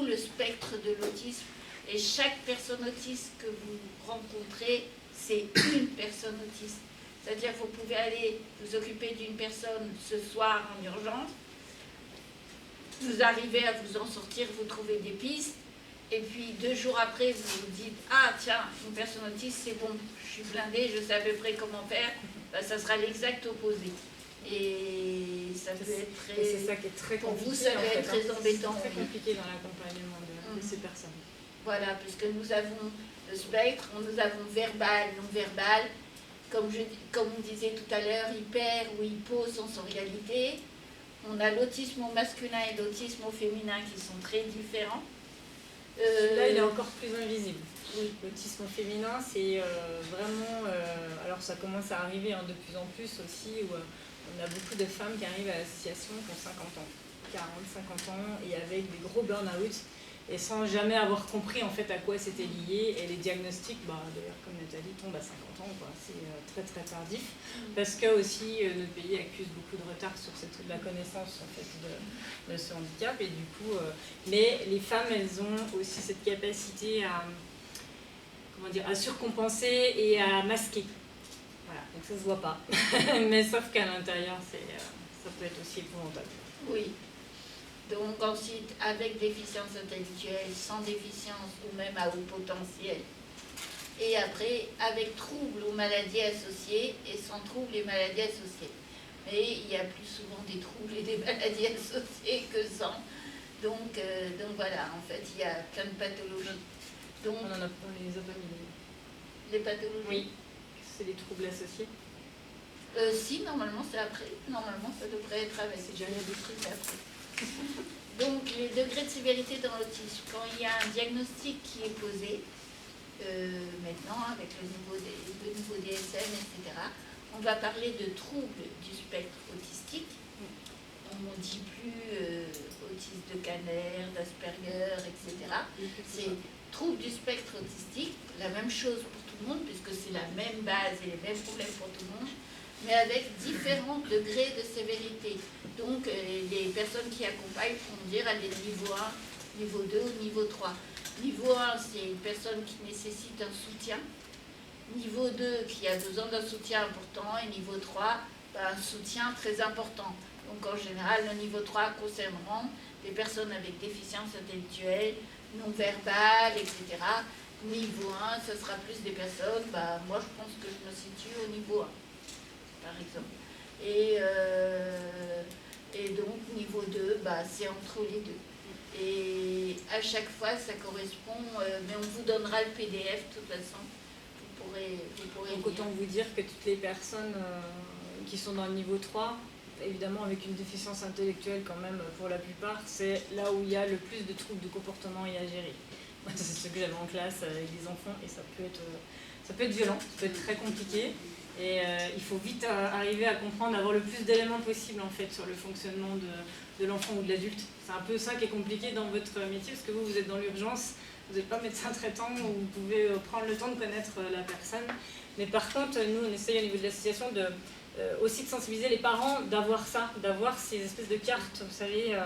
le spectre de l'autisme, et chaque personne autiste que vous rencontrez, c'est une personne autiste. C'est-à-dire que vous pouvez aller vous occuper d'une personne ce soir en urgence, vous arrivez à vous en sortir, vous trouvez des pistes, et puis 2 jours après, vous vous dites « Ah tiens, une personne autiste, c'est bon, je suis blindée, je sais à peu près comment faire. » Ça sera l'exact opposé. Et ça peut être très... C'est ça qui est très compliqué. Pour vous, ça peut être très embêtant. C'est très compliqué dans l'accompagnement de ces personnes. Voilà, puisque nous avons le spectre, nous avons verbal, non-verbal, comme on disait tout à l'heure, hyper ou hyposensorialité. On a l'autisme au masculin et l'autisme au féminin qui sont très différents. Là, il est encore plus invisible. Oui. L'autisme féminin, c'est vraiment... alors, ça commence à arriver de plus en plus aussi, où on a beaucoup de femmes qui arrivent à l'association qui ont 50 ans, 40, 50 ans, et avec des gros burn-out, et sans jamais avoir compris en fait à quoi c'était lié. Et les diagnostics, d'ailleurs comme Nathalie, tombent à 50 ans, c'est très très tardif, parce que aussi notre pays accuse beaucoup de retard sur la connaissance en fait de ce handicap, et du coup, mais les femmes, elles ont aussi cette capacité à surcompenser et à masquer. Voilà, donc ça se voit pas, mais sauf qu'à l'intérieur, ça peut être aussi épouvantable. Oui. Donc ensuite, avec déficience intellectuelle, sans déficience ou même à haut potentiel. Et après, avec troubles ou maladies associées et sans troubles et maladies associées. Mais il y a plus souvent des troubles et des maladies associées que sans. Donc voilà, en fait, il y a plein de pathologies. Donc, on les a pas mis. Les pathologies? Oui, c'est des troubles associés. Si, normalement c'est après. Normalement ça devrait être avec. C'est déjà des trucs après. Donc les degrés de sévérité dans l'autisme, quand il y a un diagnostic qui est posé, maintenant avec le nouveau DSM, etc., on va parler de troubles du spectre autistique. On ne dit plus autisme de Kanner, d'Asperger, etc. C'est troubles du spectre autistique, la même chose pour tout le monde, puisque c'est la même base et les mêmes problèmes pour tout le monde, mais avec différents degrés de sévérité. Donc, les personnes qui accompagnent vont dire à des niveau 1, niveau 2 ou niveau 3. Niveau 1, c'est une personne qui nécessite un soutien. Niveau 2, qui a besoin d'un soutien important. Et niveau 3, un soutien très important. Donc, en général, le niveau 3 concernera des personnes avec déficience intellectuelle, non-verbale, etc. Niveau 1, ce sera plus des personnes, moi je pense que je me situe au niveau 1. Par exemple. Et donc, niveau 2, c'est entre les deux. Et à chaque fois, ça correspond, mais on vous donnera le PDF de toute façon. Vous pourrez donc, autant vous dire que toutes les personnes qui sont dans le niveau 3, évidemment avec une déficience intellectuelle quand même pour la plupart, c'est là où il y a le plus de troubles de comportement et à gérer. C'est ce que j'avais en classe avec des enfants, et ça peut être violent, ça peut être très compliqué. Et il faut vite arriver à comprendre, avoir le plus d'éléments possible en fait sur le fonctionnement de l'enfant ou de l'adulte. C'est un peu ça qui est compliqué dans votre métier, parce que vous êtes dans l'urgence, vous n'êtes pas médecin traitant, où vous pouvez prendre le temps de connaître la personne. Mais par contre, nous, on essaye au niveau de l'association aussi de sensibiliser les parents d'avoir ça, d'avoir ces espèces de cartes, vous savez,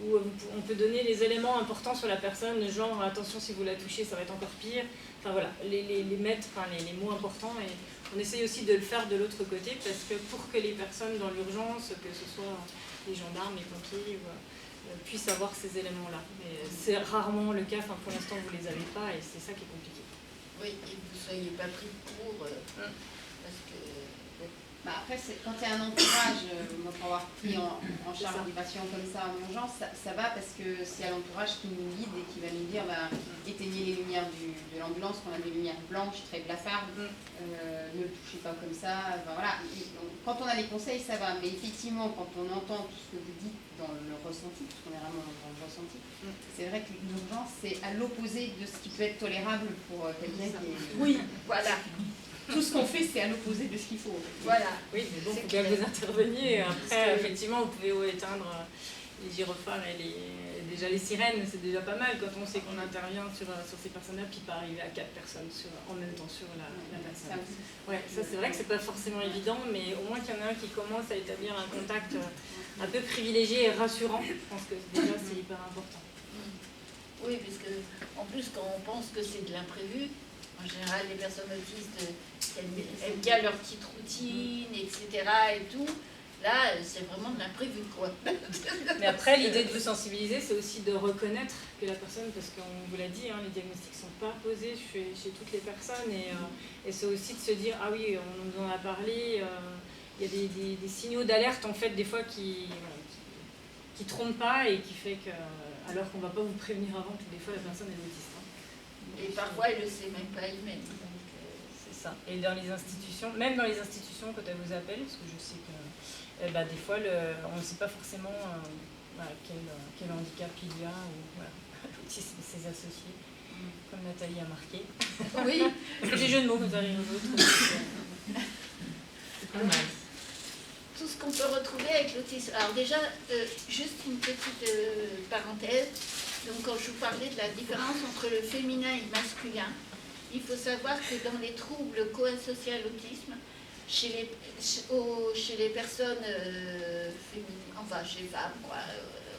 où on peut donner les éléments importants sur la personne, genre attention si vous la touchez ça va être encore pire, enfin voilà, les mettre, enfin, les mots importants, et on essaye aussi de le faire de l'autre côté parce que pour que les personnes dans l'urgence, que ce soit les gendarmes, les pompiers, puissent avoir ces éléments-là. Mais c'est rarement le cas, enfin, pour l'instant vous les avez pas et c'est ça qui est compliqué. Oui, et que vous ne soyez pas pris de court, parce que... Bah après, quand il y a un entourage, moi pour avoir pris en charge des patients comme ça en urgence, ça va parce que s'il y a l'entourage qui nous guide et qui va nous dire éteignez les lumières de l'ambulance, qu'on a des lumières blanches, très blafardes, ne le touchez pas comme ça, voilà. Quand on a les conseils, ça va, mais effectivement, quand on entend tout ce que vous dites dans le ressenti, parce qu'on est vraiment dans le ressenti, c'est vrai que l'urgence, c'est à l'opposé de ce qui peut être tolérable pour quelqu'un qui est... Oui, voilà. Tout ce qu'on fait, c'est à l'opposé de ce qu'il faut. Voilà. Oui, mais bon, il faut bien que vous interveniez. Après, effectivement, vous pouvez éteindre les gyrophares et déjà les sirènes, c'est déjà pas mal quand on sait qu'on intervient sur ces personnes-là, puis pas arriver à 4 personnes en même temps sur la personne. Ouais, ça c'est vrai que c'est pas forcément évident, mais au moins qu'il y en a un qui commence à établir un contact un peu privilégié et rassurant. Je pense que déjà c'est hyper important. Oui, puisque en plus quand on pense que c'est de l'imprévu, en général, les personnes autistes aiment bien leur petite routine, etc. et tout. Là, c'est vraiment de l'imprévu, quoi. Mais après, l'idée de vous sensibiliser, c'est aussi de reconnaître que la personne, parce qu'on vous l'a dit, les diagnostics ne sont pas posés chez toutes les personnes. Et c'est aussi de se dire, ah oui, on nous en a parlé, il y a des signaux d'alerte, en fait, des fois qui trompent pas et qui fait que, alors qu'on ne va pas vous prévenir avant que des fois la personne est autiste. Et parfois, elle ne le sait même pas elle-même. C'est ça. Et dans les institutions, même dans les institutions, quand elles vous appellent, parce que je sais que des fois, on ne sait pas forcément quel handicap il y a, ou l'autisme et ses associés, comme Nathalie a marqué. Oui. C'est des jeux de mots que vous arrivez aux autres. C'est pas mal. Tout ce qu'on peut retrouver avec l'autisme. Alors déjà, juste une petite parenthèse. Donc quand je vous parlais de la différence entre le féminin et le masculin, il faut savoir que dans les troubles co-associés à l'autisme, chez les personnes féminines, enfin chez les femmes, quoi,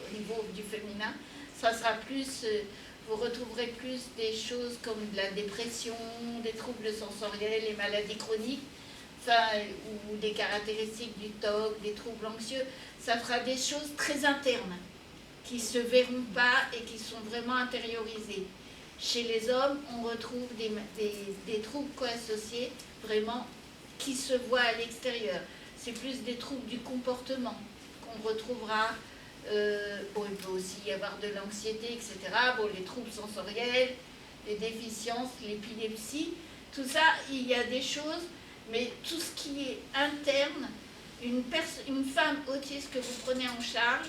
au niveau du féminin, ça sera plus, vous retrouverez plus des choses comme de la dépression, des troubles sensoriels, les maladies chroniques, ou des caractéristiques du TOC, des troubles anxieux. Ça fera des choses très internes, qui ne se verront pas et qui sont vraiment intériorisés. Chez les hommes, on retrouve des troubles co-associés vraiment qui se voient à l'extérieur. C'est plus des troubles du comportement qu'on retrouvera. Il peut aussi y avoir de l'anxiété, etc. Les troubles sensoriels, les déficiences, l'épilepsie, tout ça, il y a des choses, mais tout ce qui est interne, une femme autiste que vous prenez en charge,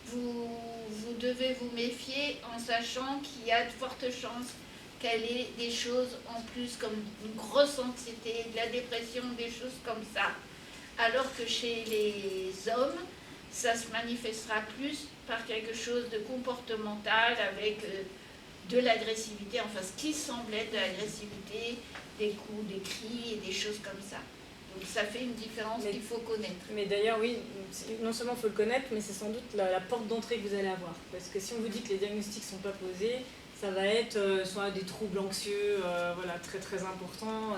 vous devez vous méfier en sachant qu'il y a de fortes chances qu'elle ait des choses en plus comme une grosse anxiété, de la dépression, des choses comme ça. Alors que chez les hommes, ça se manifestera plus par quelque chose de comportemental avec de l'agressivité, enfin ce qui semble être de l'agressivité, des coups, des cris et des choses comme ça. Donc ça fait une différence qu'il faut connaître. Mais d'ailleurs, oui, non seulement il faut le connaître, mais c'est sans doute la porte d'entrée que vous allez avoir. Parce que si on vous dit que les diagnostics ne sont pas posés, ça va être soit des troubles anxieux très très importants.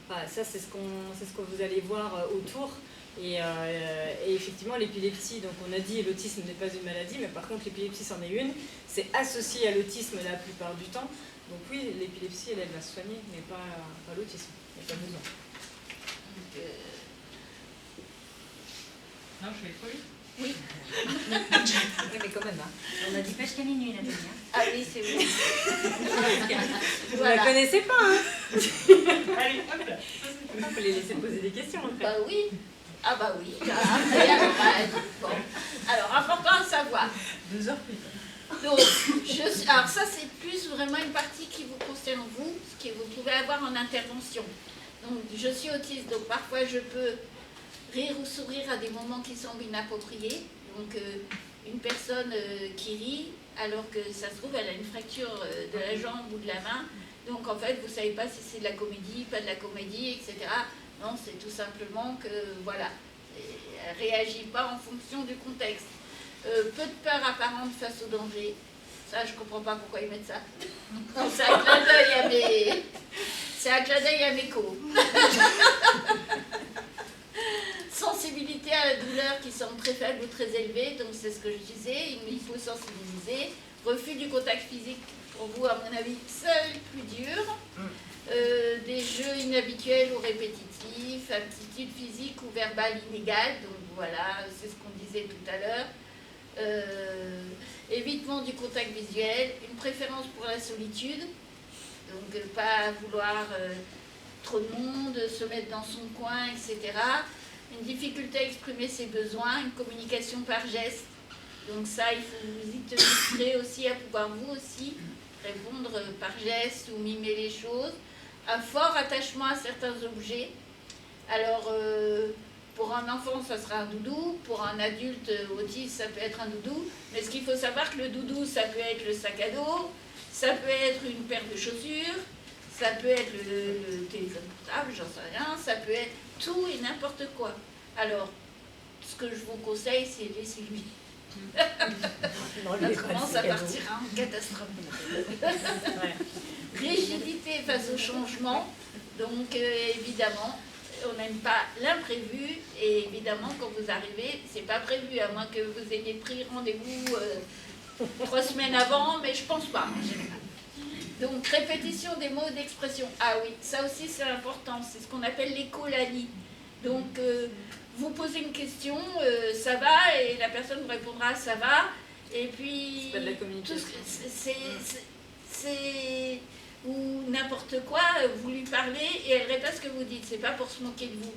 Ça, c'est ce que vous allez voir autour. Et effectivement, l'épilepsie, donc on a dit l'autisme n'est pas une maladie, mais par contre l'épilepsie c'en est une. C'est associé à l'autisme la plupart du temps. Donc oui, l'épilepsie, elle va se soigner, mais pas l'autisme. Il n'y a pas besoin. Non, je vais trop vite. Oui. Oui, mais quand même. On a dit pas jusqu'à minuit, Nathalie. Ah oui, c'est vrai. Vous la connaissez pas, hein? Allez, hop là. Il faut les laisser poser des questions après. Bah oui. Ah bah oui. Alors, important à savoir. 2 heures plus tard. Donc, alors ça c'est plus vraiment une partie qui vous concerne vous, ce que vous pouvez avoir en intervention. Donc je suis autiste, donc parfois je peux rire ou sourire à des moments qui semblent inappropriés. Donc une personne qui rit alors que ça se trouve elle a une fracture de la jambe ou de la main. Donc en fait vous ne savez pas si c'est de la comédie, pas de la comédie, etc. Non, c'est tout simplement que voilà, Elle ne réagit pas en fonction du contexte. Peu de peur apparente face au danger. Ça, je ne comprends pas pourquoi ils mettent ça. Non, c'est un clin d'œil à mes... C'est un clin d'œil à mes co. Sensibilité à la douleur qui semble très faible ou très élevée, donc c'est ce que je disais, il faut sensibiliser. Refus du contact physique, pour vous, à mon avis, c'est le plus dur. Des jeux inhabituels ou répétitifs, aptitude physique ou verbale inégale, donc voilà, c'est ce qu'on disait tout à l'heure. Évitement du contact visuel, une préférence pour la solitude, donc pas vouloir trop de monde, se mettre dans son coin, etc. Une difficulté à exprimer ses besoins, une communication par geste. Donc ça, il faut vous y tenir aussi à pouvoir vous aussi répondre par geste ou mimer les choses. Un fort attachement à certains objets. Alors, pour un enfant, ça sera un doudou. Pour un adulte autiste, ça peut être un doudou. Mais ce qu'il faut savoir, que le doudou, ça peut être le sac à dos, ça peut être une paire de chaussures, ça peut être le téléphone portable, j'en sais rien, ça peut être tout et n'importe quoi. Alors, ce que je vous conseille, c'est laissez-lui. Autrement, ça partira en catastrophe. Rigidité face au changement. Donc, évidemment, on n'aime pas l'imprévu. Et évidemment, quand vous arrivez, c'est pas prévu, à moins que vous ayez pris rendez-vous 3 semaines avant, mais je pense pas en général. Donc, répétition des mots d'expression. Ah oui, ça aussi c'est important, c'est ce qu'on appelle l'écholanie. Donc, vous posez une question, ça va, et la personne vous répondra ça va, et puis... C'est pas de la communication. C'est ou n'importe quoi, vous lui parlez et elle répète ce que vous dites. C'est pas pour se moquer de vous,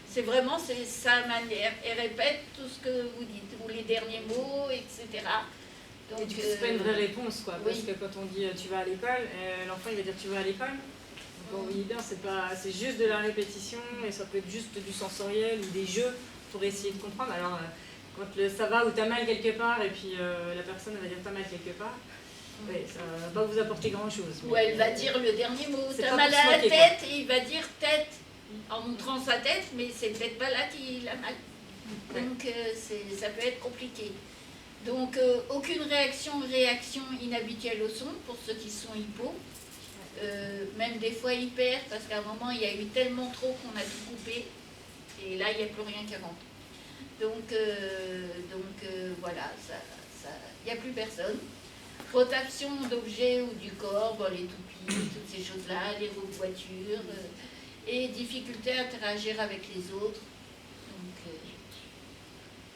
c'est vraiment sa manière. Elle répète tout ce que vous dites, ou les derniers mots, etc. Donc, et du coup, c'est pas une vraie réponse, quoi, oui. parce que quand on dit tu vas à l'école, l'enfant il va dire tu vas à l'école. Donc on voit bien, c'est juste de la répétition, et ça peut être juste du sensoriel ou des jeux pour essayer de comprendre. Alors, quand ça va ou t'as mal quelque part, et puis la personne va dire t'as mal quelque part, ouais, ça va pas vous apporter grand chose. Ou elle va dire le dernier mot, C'est t'as pas mal pour se à la moquer, tête, et il va dire tête, en montrant sa tête, mais c'est peut-être pas là qu'il a mal. Donc ça peut être compliqué. Donc aucune réaction inhabituelle au son pour ceux qui sont hypo. Même des fois hyper, parce qu'à un moment il y a eu tellement trop qu'on a tout coupé, et là il n'y a plus rien qui rentre. Donc voilà, il n'y a plus personne. Rotation d'objets ou du corps, bon, les toupies, toutes ces choses-là, les roues de voiture, et difficulté à interagir avec les autres. Donc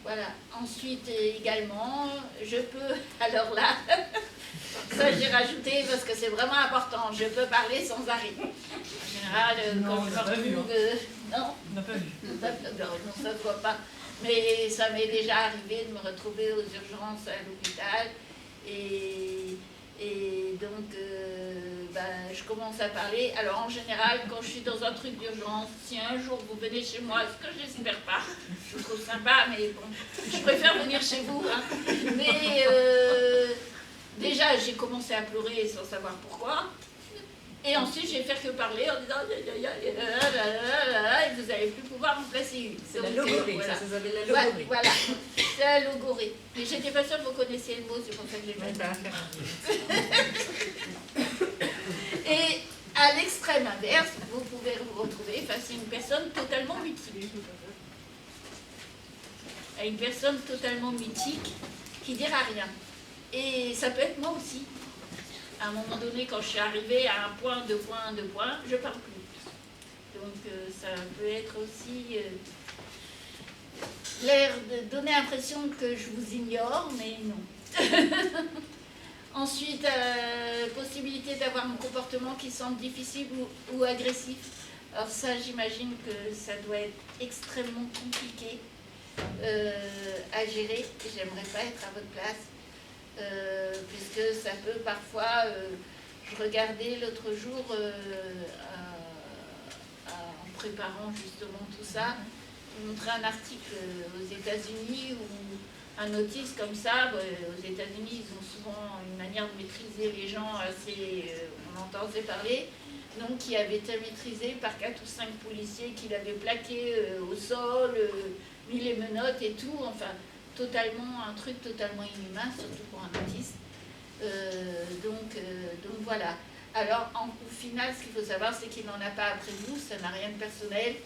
voilà. Ensuite également, je peux, alors là, ça j'ai rajouté parce que c'est vraiment important, je peux parler sans arrêt. En général, quand je me retrouve... non, On n'a pas vu. non, ça ne se voit pas. Mais ça m'est déjà arrivé de me retrouver aux urgences à l'hôpital. Et donc, je commence à parler. Alors, en général, quand je suis dans un truc d'urgence, si un jour vous venez chez moi, ce que je n'espère pas, je vous trouve sympa, mais bon, je préfère venir chez vous. Hein. Mais déjà, j'ai commencé à pleurer sans savoir pourquoi. Et ensuite, je vais faire que parler en disant et vous n'allez plus pouvoir en placer une. C'est la logorée, voilà. ça s'appelle la logorée. Voilà, c'est la logorée. Mais j'étais pas sûre que vous connaissiez le mot, c'est pour ça que je l'ai mis. Et à l'extrême inverse, vous pouvez vous retrouver face à une personne totalement mutique. À une personne totalement mutique qui dira rien. Et ça peut être moi aussi. À un moment donné, quand je suis arrivée à un point, deux points, je ne parle plus. Donc ça peut être aussi l'air de donner l'impression que je vous ignore, mais non. Ensuite, possibilité d'avoir un comportement qui semble difficile ou agressif. Alors ça, j'imagine que ça doit être extrêmement compliqué à gérer. J'aimerais pas être à votre place. Puisque ça peut parfois, je regardais l'autre jour en préparant justement tout ça, je montrais un article aux États-Unis où un autiste comme ça, aux États-Unis ils ont souvent une manière de maîtriser les gens assez, on entend assez parler, donc qui avait été maîtrisé par 4 ou 5 policiers qui l'avaient plaqué au sol, mis les menottes et tout, enfin totalement, un truc totalement inhumain, surtout pour un autiste. Donc voilà. Alors au final, ce qu'il faut savoir, c'est qu'il n'en a pas après vous, ça n'a rien de personnel,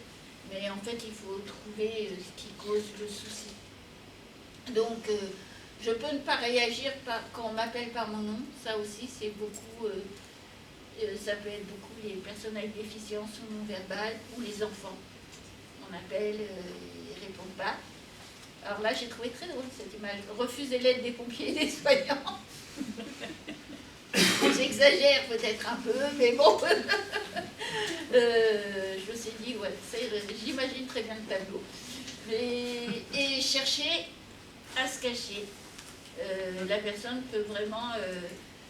mais en fait il faut trouver ce qui cause le souci. Donc je peux ne pas réagir quand on m'appelle par mon nom, ça aussi c'est beaucoup, ça peut être beaucoup les personnes avec déficience ou non-verbale ou les enfants. On appelle, ils ne répondent pas. Alors là j'ai trouvé très drôle cette image, refuser l'aide des pompiers et des soignants. J'exagère peut-être un peu, mais bon, je me suis dit, ouais, j'imagine très bien le tableau. Et chercher à se cacher. La personne peut vraiment...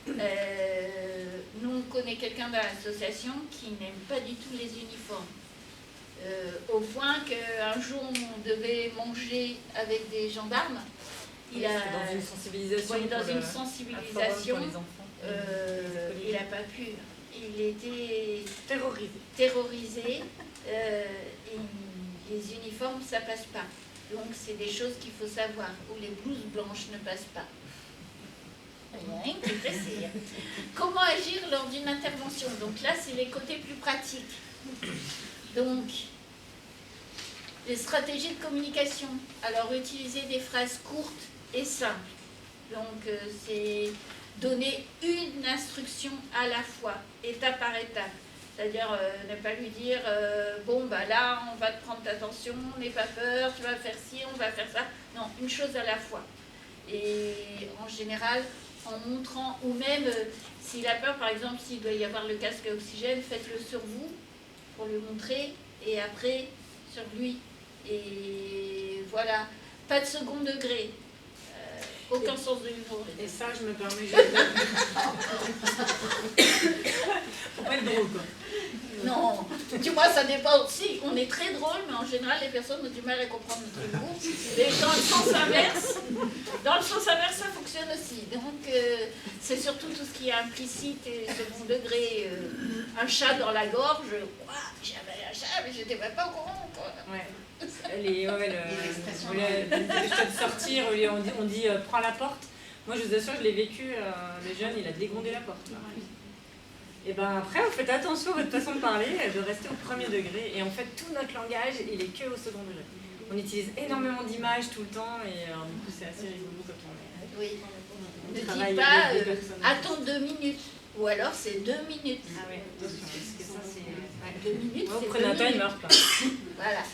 nous, on connaît quelqu'un dans l'association qui n'aime pas du tout les uniformes. Au point qu'un jour, on devait manger avec des gendarmes. Il a dans une sensibilisation. Oui, dans une sensibilisation. Pour les enfants. Il n'a pas pu. Il était terrorisé. Les uniformes, ça passe pas. Donc, c'est des choses qu'il faut savoir. Ou les blouses blanches ne passent pas. Rien que pressé. Comment agir lors d'une intervention? Donc là, c'est les côtés plus pratiques. Donc, les stratégies de communication. Alors, utiliser des phrases courtes et simples. Donc, c'est donner une instruction à la fois, étape par étape. C'est-à-dire ne pas lui dire bon, bah là, on va te prendre ta tension, n'aie pas peur, tu vas faire ci, on va faire ça. Non, une chose à la fois. Et en général, en montrant, ou même s'il a peur, par exemple, s'il doit y avoir le casque à oxygène, faites-le sur vous pour lui montrer, et après sur lui. Et voilà, pas de second degré. Aucun sens de l'humour. Et ça, je me permets juste faut pas être drôle, quoi. Non, du moins ça dépend aussi. On est très drôle, mais en général les personnes ont du mal à comprendre notre humour. Et dans le sens inverse, ça fonctionne aussi. Donc c'est surtout tout ce qui est implicite et second degré. Un chat dans la gorge, j'avais un chat, mais j'étais même pas au courant, quoi. Ouais. Le chat de sortir, on dit prends la porte. Moi je vous assure, je l'ai vécu, le jeune il a dégondé la porte. Là. Et ben après, vous faites attention à votre façon de parler, de rester au premier degré. Et en fait, tout notre langage, il est que au second degré. On utilise énormément d'images tout le temps, et du coup, c'est assez rigolo quand on est. Oui. Ne dis pas attends 2 minutes. Ou alors c'est 2 minutes. Ah oui, attention, parce que ça c'est. 2 minutes, Vous c'est prenez 2 un timer, minutes. quoi. Voilà.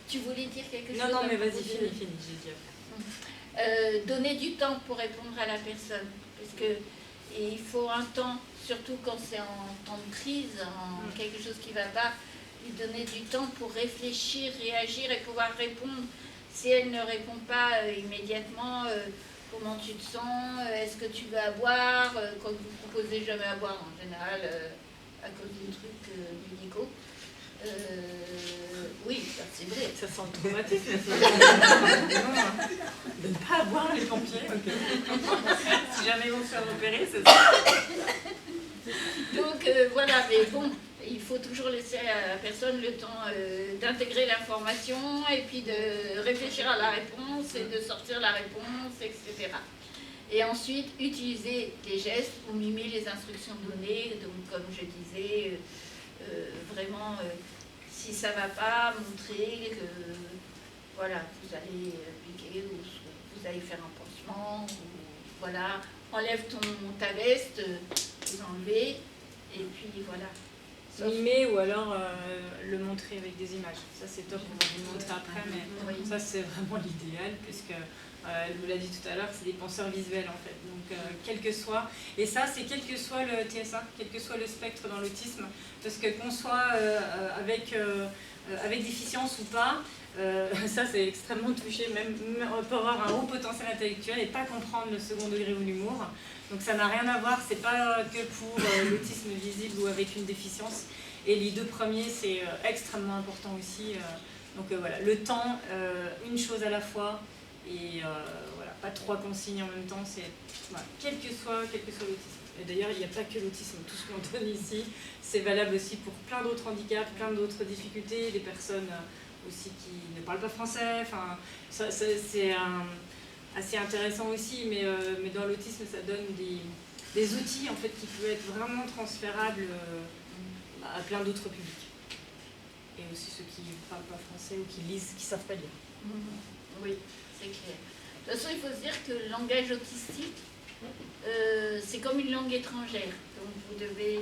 Tu voulais dire quelque chose? Non, mais vas-y, finis, j'ai dit. Donner du temps pour répondre à la personne. Parce que il faut un temps, surtout quand c'est en temps de crise, en quelque chose qui ne va pas, lui donner du temps pour réfléchir, réagir et pouvoir répondre. Si elle ne répond pas immédiatement, comment tu te sens, est-ce que tu veux à boire, quand vous ne proposez jamais à boire en général, à cause des trucs médicaux. Oui, c'est vrai. Ça sent le traumatisme. De ne pas avoir les pompiers. Okay. Si jamais ils vont se faire opérer, c'est ça. Donc voilà, mais bon, il faut toujours laisser à la personne le temps d'intégrer l'information et puis de réfléchir à la réponse et de sortir la réponse, etc. Et ensuite, utiliser les gestes ou mimer les instructions données. Donc, comme je disais, vraiment, si ça ne va pas, montrer que voilà, vous allez piquer ou vous allez faire un pansement. Ou, voilà, enlève ta veste, vous enlevez, et puis voilà. Mimer ou alors le montrer avec des images. Ça c'est top, on va vous le montrer après, mais oui. Ça c'est vraiment l'idéal, puisque elle vous l'a dit tout à l'heure, c'est des penseurs visuels en fait. Donc quel que soit, et ça c'est quel que soit le TSA, quel que soit le spectre dans l'autisme, parce que qu'on soit avec déficience ou pas, ça c'est extrêmement touché, même on peut avoir un haut potentiel intellectuel et pas comprendre le second degré ou l'humour. Donc ça n'a rien à voir, c'est pas que pour l'autisme visible ou avec une déficience. Et les deux premiers, c'est extrêmement important aussi. Donc voilà, le temps, une chose à la fois, et voilà, pas 3 consignes en même temps, c'est voilà, quel que soit l'autisme. Et d'ailleurs, il n'y a pas que l'autisme, tout ce qu'on donne ici, c'est valable aussi pour plein d'autres handicaps, plein d'autres difficultés, des personnes aussi qui ne parlent pas français, enfin, c'est assez intéressant aussi, mais dans l'autisme, ça donne des outils en fait, qui peuvent être vraiment transférables à plein d'autres publics. Et aussi ceux qui ne parlent pas français ou qui lisent, qui ne savent pas lire. Oui, c'est clair. De toute façon, il faut se dire que le langage autistique, c'est comme une langue étrangère. Donc vous devez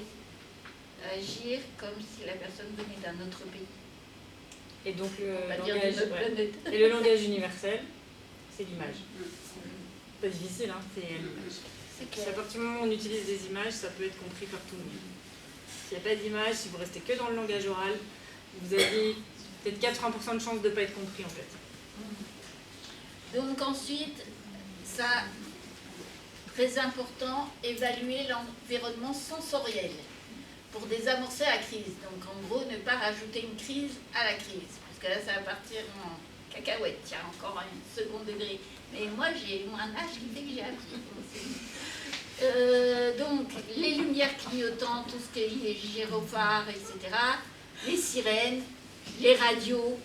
agir comme si la personne venait d'un autre pays. Et donc On va dire d'une autre planète. et le langage universel, c'est l'image. C'est pas difficile, hein, c'est l'image. C'est À clair. partir du moment où on utilise des images, ça peut être compris par tout le monde. S'il n'y a pas d'image, si vous restez que dans le langage oral, vous avez peut-être 80% de chances de ne pas être compris en fait. Donc ensuite, ça, très important, évaluer l'environnement sensoriel pour désamorcer la crise. Donc en gros, ne pas rajouter une crise à la crise. Parce que là, ça va partir en cacahuète, tiens, encore un second degré. Mais moi, j'ai un âge qui fait que j'ai appris. Donc, les lumières clignotantes, tout ce qui est gyrophares, etc. Les sirènes, les radios,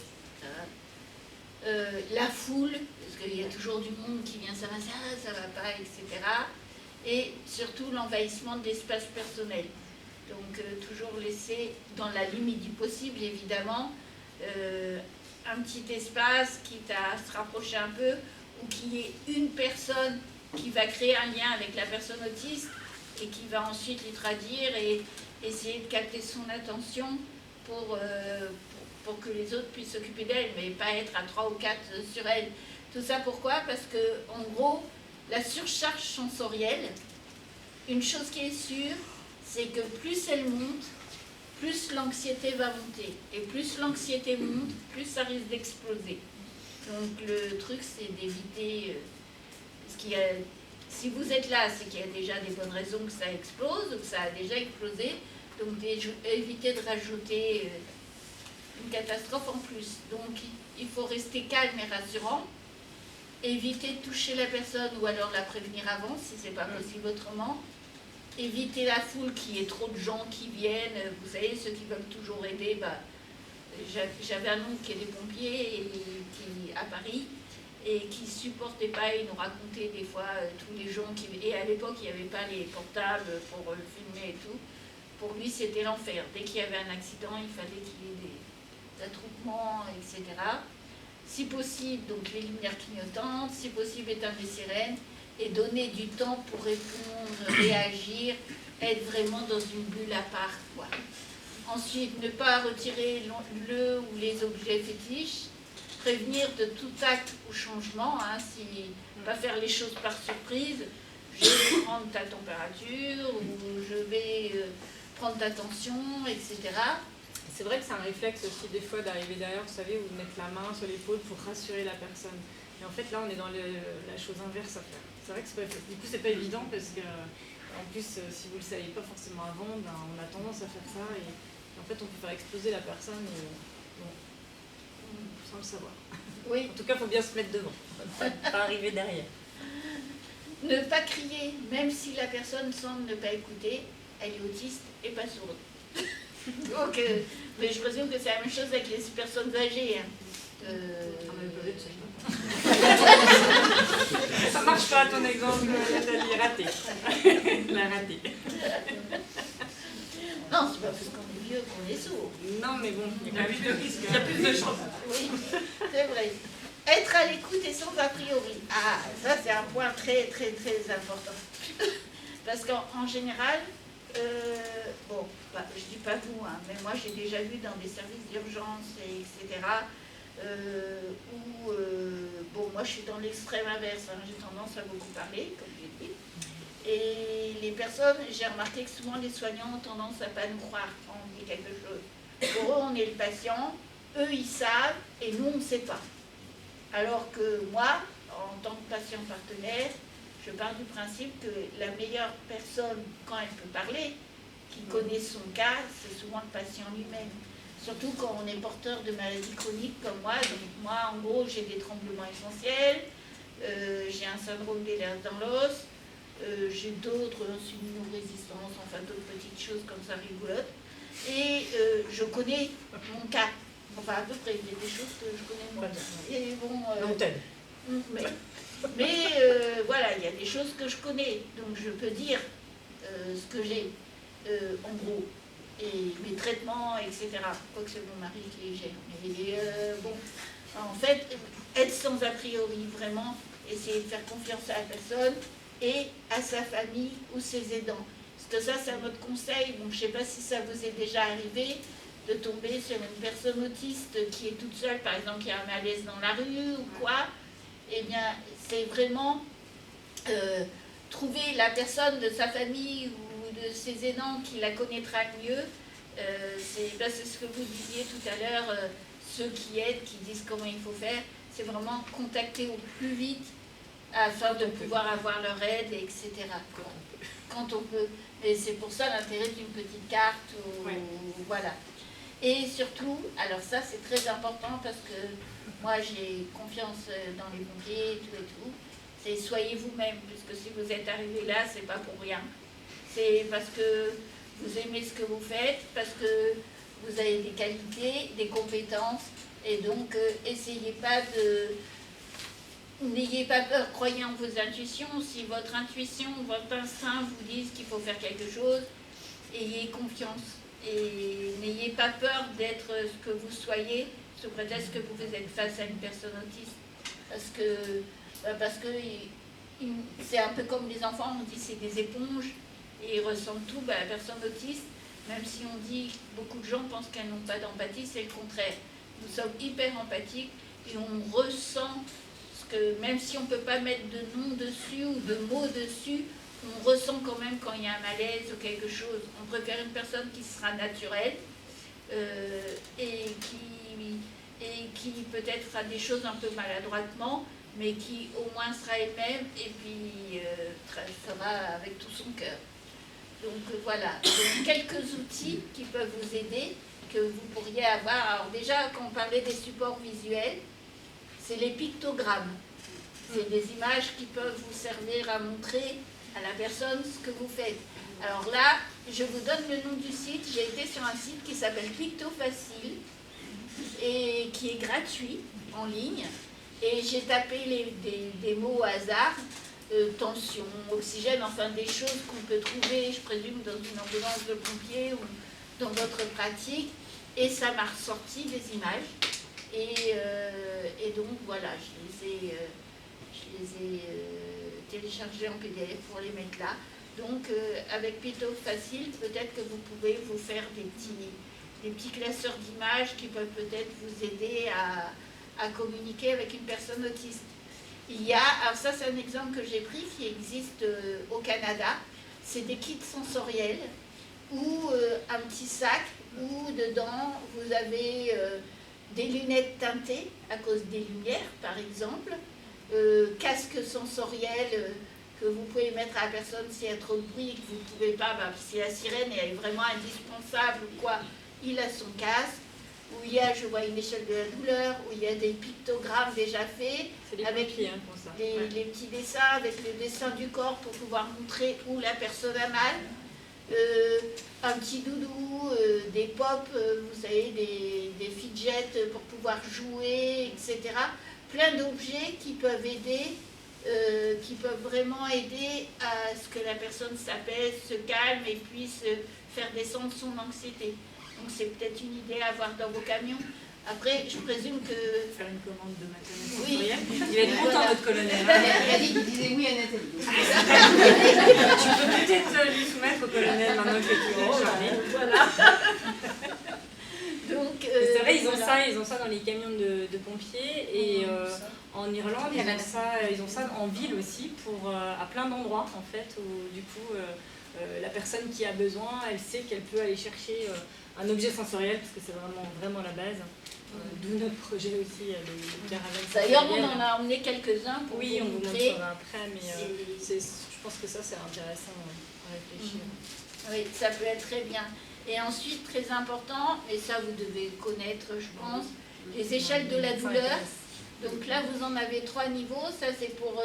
la foule, parce qu'il y a toujours du monde qui vient, ça va pas, etc. Et surtout l'envahissement de l'espace personnel. Donc toujours laisser, dans la limite du possible évidemment, un petit espace, quitte à se rapprocher un peu, ou qu'il y ait une personne qui va créer un lien avec la personne autiste et qui va ensuite lui traduire et essayer de capter son attention pour que les autres puissent s'occuper d'elle, mais pas être à 3 ou 4 sur elle. Tout ça pourquoi? Parce que, en gros, la surcharge sensorielle, une chose qui est sûre, c'est que plus elle monte, plus l'anxiété va monter. Et plus l'anxiété monte, plus ça risque d'exploser. Donc le truc, c'est d'éviter... parce qu'il y a, si vous êtes là, c'est qu'il y a déjà des bonnes raisons que ça explose, ou que ça a déjà explosé. Donc éviter de rajouter une catastrophe en plus. Donc il faut rester calme et rassurant. Éviter de toucher la personne ou alors la prévenir avant, si c'est pas possible autrement. Éviter la foule, qu'il y ait trop de gens qui viennent. Vous savez, ceux qui veulent toujours aider, j'avais un oncle qui est des pompiers à Paris et qui ne supportait pas, il nous racontait des fois tous les gens qui... Et à l'époque, il n'y avait pas les portables pour le filmer et tout. Pour lui, c'était l'enfer. Dès qu'il y avait un accident, il fallait qu'il y ait des attroupements, etc. Si possible, donc les lumières clignotantes, si possible, éteindre les sirènes et donner du temps pour répondre, réagir, être vraiment dans une bulle à part, quoi. Ensuite, ne pas retirer le ou les objets fétiches, prévenir de tout acte ou changement, hein, pas faire les choses par surprise. Je vais prendre ta température ou je vais prendre ta tension, etc. C'est vrai que c'est un réflexe aussi des fois d'arriver derrière, vous savez, ou de mettre la main sur l'épaule pour rassurer la personne. Et en fait là, on est dans la chose inverse à faire. C'est vrai que du coup, c'est pas évident parce que, en plus, si vous le saviez pas forcément avant, on a tendance à faire ça et en fait, on peut faire exploser la personne sans le savoir. Oui. En tout cas, il faut bien se mettre devant, pas arriver derrière. Ne pas crier, même si la personne semble ne pas écouter, elle est autiste et pas sourde. Donc, mais je présume que c'est la même chose avec les personnes âgées. Hein. Ça marche pas ton exemple, Nathalie, raté. La raté. Non, c'est pas parce qu'on est vieux qu'on est sourd. Non, mais bon, il y a plus de risques, il y a plus de chances. Oui, c'est vrai. Être à l'écoute et sans a priori. Ah, ça c'est un point très très très important. Parce qu'en général, je dis pas vous, hein, mais moi j'ai déjà vu dans des services d'urgence, etc. Moi je suis dans l'extrême inverse, hein, j'ai tendance à beaucoup parler, comme j'ai dit. Et les personnes, j'ai remarqué que souvent les soignants ont tendance à pas nous croire quand on dit quelque chose. Pour eux, on est le patient, eux ils savent, et nous on ne sait pas. Alors que moi, en tant que patient partenaire, je pars du principe que la meilleure personne, quand elle peut parler, qui connaît son cas, c'est souvent le patient lui-même. Surtout quand on est porteur de maladies chroniques comme moi. Donc moi, en gros, j'ai des tremblements essentiels, j'ai un syndrome des nerfs dans l'os, j'ai d'autres insulino-résistance, enfin d'autres petites choses comme ça rigolotes. Et je connais mon cas. Enfin, à peu près, il y a des choses que je connais moins bien. Et bon, voilà, il y a des choses que je connais. Donc je peux dire ce que j'ai, en gros. Et mes traitements, etc. Quoique c'est mon mari qui les gère. Mais bon, en fait, être sans a priori, vraiment, essayer de faire confiance à la personne et à sa famille ou ses aidants. Parce que ça, c'est un autre conseil. Bon, je ne sais pas si ça vous est déjà arrivé de tomber sur une personne autiste qui est toute seule, par exemple, qui a un malaise dans la rue ou quoi. Eh bien, c'est vraiment trouver la personne de sa famille ou de ses aidants qui la connaîtra mieux. C'est ce que vous disiez tout à l'heure, ceux qui aident, qui disent comment il faut faire. C'est vraiment contacter au plus vite afin de pouvoir avoir leur aide, etc. Quand on peut. Et c'est pour ça l'intérêt d'une petite carte. Voilà. Et surtout, alors ça c'est très important parce que moi j'ai confiance dans les pompiers et tout. C'est soyez vous-même, puisque si vous êtes arrivé là, c'est pas pour rien. C'est parce que vous aimez ce que vous faites, parce que vous avez des qualités, des compétences, et donc essayez pas de... N'ayez pas peur, croyez en vos intuitions. Si votre intuition, votre instinct vous disent qu'il faut faire quelque chose, ayez confiance. Et n'ayez pas peur d'être ce que vous soyez, sous prétexte que vous êtes face à une personne autiste. Parce que c'est un peu comme les enfants, on dit c'est des éponges, et ils ressentent tout. La personne autiste, même si on dit, beaucoup de gens pensent qu'elles n'ont pas d'empathie, c'est le contraire. Nous sommes hyper empathiques et on ressent ce que, même si on ne peut pas mettre de nom dessus ou de mots dessus, on ressent quand même quand il y a un malaise ou quelque chose. On préfère une personne qui sera naturelle et qui peut-être fera des choses un peu maladroitement, mais qui au moins sera elle-même et puis fera avec tout son cœur. Donc voilà, donc, quelques outils qui peuvent vous aider, que vous pourriez avoir. Alors déjà, quand on parlait des supports visuels, c'est les pictogrammes. C'est des images qui peuvent vous servir à montrer à la personne ce que vous faites. Alors là, je vous donne le nom du site. J'ai été sur un site qui s'appelle PictoFacile et qui est gratuit en ligne. Et j'ai tapé des mots au hasard, tension, oxygène, enfin des choses qu'on peut trouver, je présume, dans une ambulance de pompiers ou dans votre pratique. Et ça m'a ressorti des images. Et donc voilà, je les ai téléchargées en PDF pour les mettre là. Donc avec PictoFacile, peut-être que vous pouvez vous faire des petits classeurs d'images qui peuvent peut-être vous aider à communiquer avec une personne autiste. Alors ça c'est un exemple que j'ai pris qui existe au Canada, c'est des kits sensoriels ou un petit sac où dedans vous avez des lunettes teintées à cause des lumières par exemple, casque sensoriel que vous pouvez mettre à la personne s'il y a trop de bruit et que vous ne pouvez pas, si la sirène est vraiment indispensable ou quoi, il a son casque. Où il y a, je vois une échelle de la douleur, où il y a des pictogrammes déjà faits, avec pour ça. Les petits dessins, avec le dessin du corps pour pouvoir montrer où la personne a mal. Un petit doudou, des pop, vous savez, des fidgets pour pouvoir jouer, etc. Plein d'objets qui peuvent aider, qui peuvent vraiment aider à ce que la personne s'apaise, se calme et puisse faire descendre son anxiété. Donc c'est peut-être une idée à avoir dans vos camions. Après, je présume que... Faire une commande de matériel Oui. sensoriel. Il va être content, notre colonel. Il a dit qu'il disait oui à Nathalie. Tu peux peut-être lui soumettre au colonel maintenant que tu veux charler. Voilà. Donc, c'est vrai, voilà. ils ont ça dans les camions de pompiers. Et en Irlande, ils ont ça en ville aussi, à plein d'endroits, en fait, où du coup, la personne qui a besoin, elle sait qu'elle peut aller chercher un objet sensoriel, parce que c'est vraiment la base. D'où notre projet aussi, les caravanes D'ailleurs, sensorielles. on en a emmené quelques-uns pour Oui, on vous vous montrer. montrera après, mais je pense que ça, c'est intéressant à réfléchir. Oui, ça peut être très bien. Et ensuite, très important, et ça vous devez connaître, je pense, les échelles de la douleur. Donc là, vous en avez 3 niveaux. Ça, c'est pour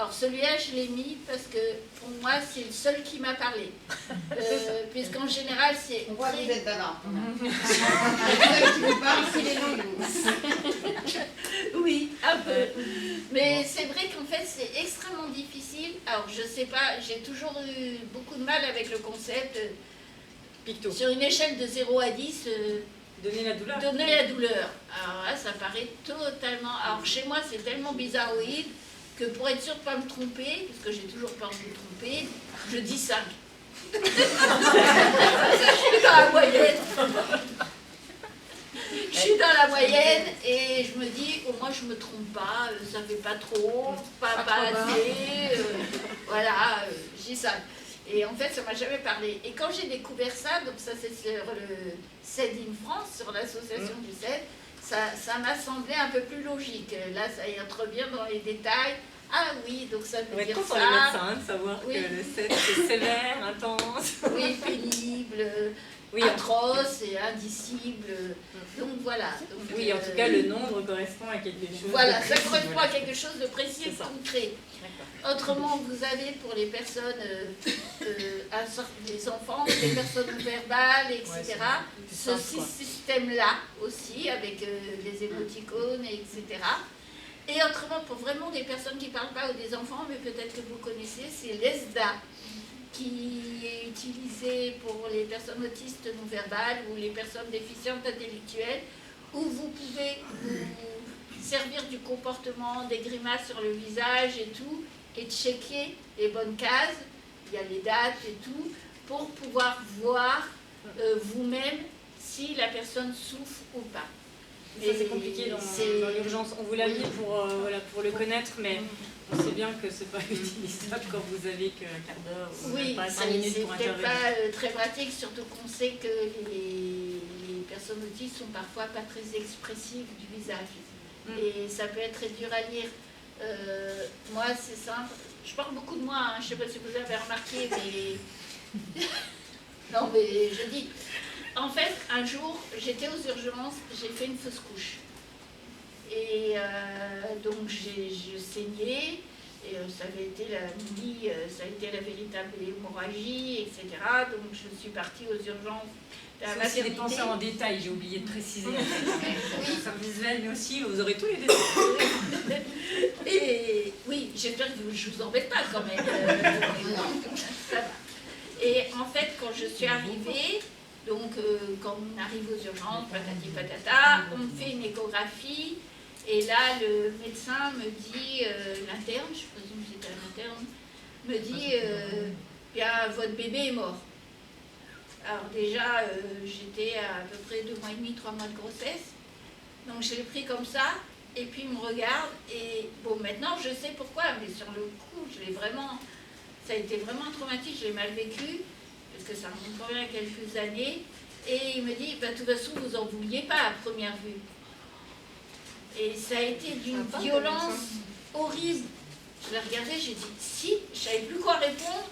Alors celui-là, je l'ai mis parce que pour moi, c'est le seul qui m'a parlé. Puisqu'en général, c'est... On voit que vous êtes dada. Le seul qui vous parle, c'est les langues. Oui, un peu. Mais c'est vrai qu'en fait, c'est extrêmement difficile. Alors, je sais pas, j'ai toujours eu beaucoup de mal avec le concept. Picto. Sur une échelle de 0 à 10, Donner la douleur. donner la douleur. Alors là, ça paraît totalement... Alors, chez moi, c'est tellement bizarroïde que pour être sûr de ne pas me tromper, parce que j'ai toujours peur de me tromper, je dis 5. Je suis dans la moyenne. Je suis dans la moyenne et je me dis, au moins je me trompe pas, ça fait pas trop, pas assez, voilà, je dis ça. Et en fait, ça m'a jamais parlé. Et quand j'ai découvert ça, donc ça c'est sur le CED in France, sur l'association du CED, ça m'a semblé un peu plus logique. Là, ça entre bien dans les détails. Ah oui, donc ça veut dire ça. On les médecins, hein, de savoir Oui. que le CED c'est sévère, intense. Oui, pénible, Oui, atroce et indicible. Donc voilà. Donc, oui, en tout cas, le nombre correspond à quelque chose. Voilà, de ça précis, correspond voilà. à quelque chose de précis et de C'est ça. concret. D'accord. Autrement, vous avez pour les personnes, les enfants, les personnes verbales, etc., ce système-là aussi, avec les émoticônes, etc. Et autrement, pour vraiment des personnes qui ne parlent pas ou des enfants, mais peut-être que vous connaissez, c'est l'ESDA, qui est utilisé pour les personnes autistes non verbales ou les personnes déficientes intellectuelles, où vous pouvez vous servir du comportement, des grimaces sur le visage et tout, et checker les bonnes cases, il y a les dates et tout, pour pouvoir voir vous-même si la personne souffre ou pas. Ça c'est compliqué dans l'urgence. On vous l'a mis pour, voilà, pour le connaître, mais on sait bien que c'est pas utilisable quand vous avez qu'un quart d'heure ou Oui, pas 5 c'est minutes pour peut-être intervenir. pas très pratique, surtout qu'on sait que les personnes autistes sont parfois pas très expressives du visage. Et ça peut être très dur à lire. Moi, c'est simple. Je parle beaucoup de moi, hein. Je ne sais pas si vous avez remarqué, mais... non, mais je dis... En fait, un jour, j'étais aux urgences, j'ai fait une fausse couche. Et donc, je saignais, et ça avait été la nuit, ça a été la véritable hémorragie, etc. Donc, je suis partie aux urgences. C'est aussi des penseurs en détail, j'ai oublié de préciser. C'est visuel, mais aussi, vous aurez tous les détails. Et oui, j'espère que je ne vous embête pas quand même. Non, ça va. Et en fait, quand je suis arrivée, donc quand on arrive aux urgences, patati patata, on me fait une échographie. Et là, le médecin me dit, l'interne, je présume que c'était un interne, me dit, bien, votre bébé est mort. Alors déjà, j'étais à peu près 2 mois et demi, 3 mois de grossesse. Donc je l'ai pris comme ça, et puis il me regarde, et bon, maintenant je sais pourquoi, mais sur le coup, ça a été vraiment traumatique, je l'ai mal vécu, parce que ça remonte quand même à quelques années. Et il me dit, bah, de toute façon, vous n'en vouliez pas à première vue. Et ça a été d'une violence horrible. Je l'ai regardé, j'ai dit, si, je ne savais plus quoi répondre,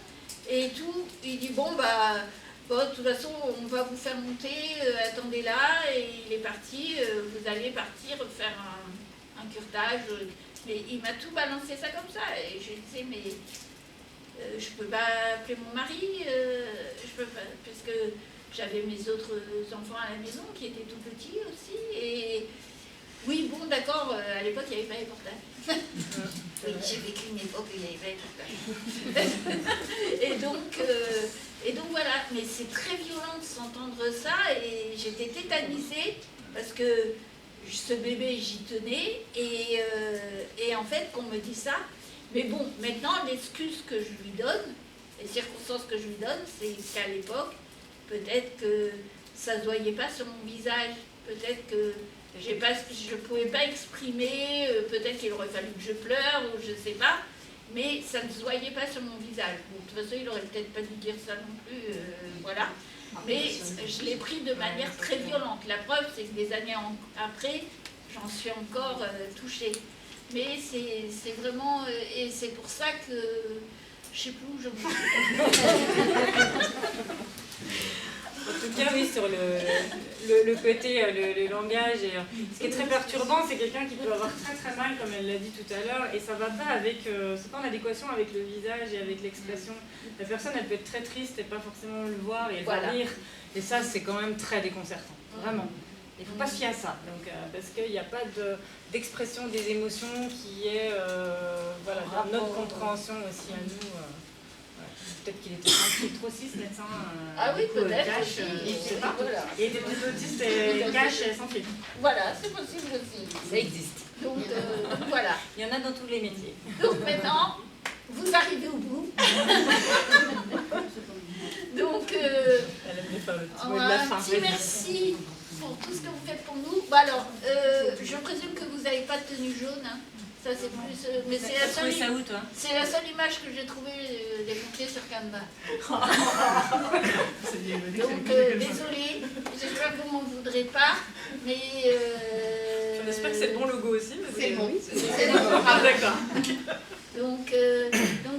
et tout. Il dit, bon, bah... Bon, de toute façon, on va vous faire monter, attendez là, et il est parti, vous allez partir faire un curetage. Mais il m'a tout balancé ça comme ça, et je disais, mais je peux pas appeler mon mari, je peux pas, parce que j'avais mes autres enfants à la maison qui étaient tout petits aussi, et oui, bon, d'accord, à l'époque, il n'y avait pas les portables. Oui, j'ai vécu une époque où il n'y avait pas les portables. Et donc voilà, mais c'est très violent de s'entendre ça, et j'étais tétanisée, parce que ce bébé, j'y tenais, et en fait, qu'on me dit ça, mais bon, maintenant, l'excuse que je lui donne, les circonstances que je lui donne, c'est qu'à l'époque, peut-être que ça ne se voyait pas sur mon visage, peut-être que je ne pouvais pas exprimer, peut-être qu'il aurait fallu que je pleure, ou je ne sais pas, mais ça ne se voyait pas sur mon visage. Bon, de toute façon, il n'aurait peut-être pas dû dire ça non plus, voilà. Mais je l'ai pris de manière très violente. La preuve, c'est que des années après, j'en suis encore touchée. Mais c'est vraiment... et c'est pour ça que... Je ne sais plus où je me En tout cas, oui, sur le côté, le langage. Et, ce qui est très perturbant, c'est quelqu'un qui peut avoir très très mal, comme elle l'a dit tout à l'heure, et ça va pas avec, c'est pas en adéquation avec le visage et avec l'expression. La personne, elle peut être très triste et pas forcément le voir et elle va rire. Et ça, c'est quand même très déconcertant, vraiment. Il ne faut pas se fier à ça, donc, parce qu'il n'y a pas d'expression des émotions qui est voilà, dans notre compréhension aussi à nous. Peut-être qu'il était trop aussi, ce médecin. Ah oui, peut-être. Cache, je sais pas. Il était plus autiste et cache sans fil. Voilà, c'est possible aussi. Ça existe. Donc voilà. Il y en a dans tous les métiers. Donc maintenant, vous arrivez au bout. Donc, un petit merci pour tout ce que vous faites pour nous. Bon alors, je présume que vous n'avez pas de tenue jaune. Hein. Ça c'est plus. Mais c'est la seule image que j'ai trouvée des pompiers sur Canva. Donc désolée, j'espère que vous m'en voudrez pas. Mais j'espère que c'est le bon logo aussi. C'est bon. C'est le bon. Ah, d'accord. Donc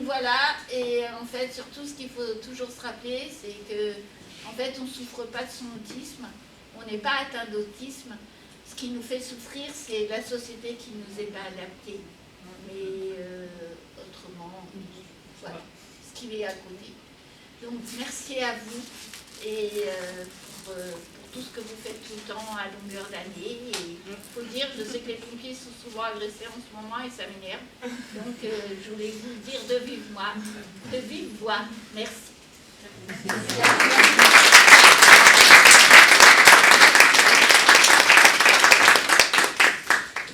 voilà, et en fait surtout ce qu'il faut toujours se rappeler, c'est que en fait on ne souffre pas de son autisme, on n'est pas atteint d'autisme. Ce qui nous fait souffrir, c'est la société qui ne nous est pas adaptée. Mais autrement, voilà, ce qui est à côté. Donc merci à vous et pour tout ce que vous faites tout le temps à longueur d'année. Et il faut dire, je sais que les pompiers sont souvent agressés en ce moment et ça m'énerve. Donc je voulais vous le dire de vive voix. Merci.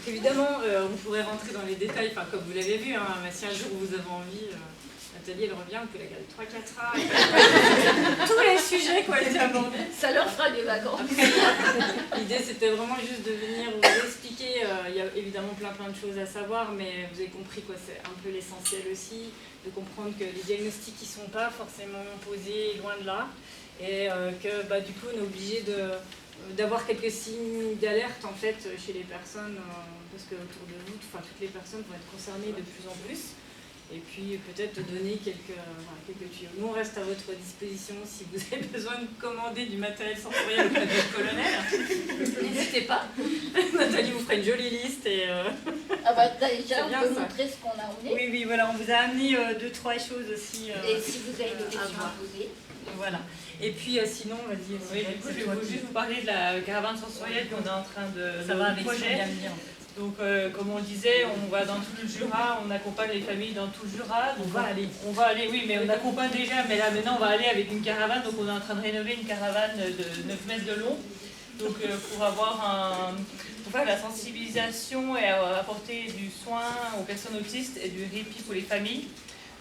Évidemment, on pourrait rentrer dans les détails, enfin, comme vous l'avez vu, hein, mais si un jour vous avez envie, Nathalie elle revient, vous pouvez la garder 3-4 heures. Tous les sujets qui ont été abordés. Ça leur fera des vacances. L'idée c'était vraiment juste de venir vous expliquer, il y a évidemment plein de choses à savoir, mais vous avez compris quoi, c'est un peu l'essentiel aussi, de comprendre que les diagnostics qui ne sont pas forcément posés, loin de là, et que du coup on est obligé d'avoir quelques signes d'alerte en fait chez les personnes, parce que autour de vous, enfin, toutes les personnes vont être concernées de plus en plus, et puis peut-être donner quelques tuyaux. Nous on reste à votre disposition si vous avez besoin de commander du matériel sensoriel auprès de votre colonel. N'hésitez pas, Nathalie vous fera une jolie liste. Et, déjà on peut montrer ce qu'on a emmené. Oui, voilà, on vous a amené 2-3 choses aussi. Et si vous avez des questions à poser. Voilà. Et puis sinon, vas-y. Oui, du coup, je vais juste vous parler de la caravane sensorielle qu'on est en train de ça va avec projet. ce qu'on vient de dire, en fait. Donc, comme on le disait, on va dans tout le Jura, on accompagne les familles dans tout le Jura. Donc on va aller, oui, mais on accompagne déjà, mais là maintenant on va aller avec une caravane. Donc on est en train de rénover une caravane de 9 mètres de long. Donc pour faire de la sensibilisation et apporter du soin aux personnes autistes et du répit pour les familles.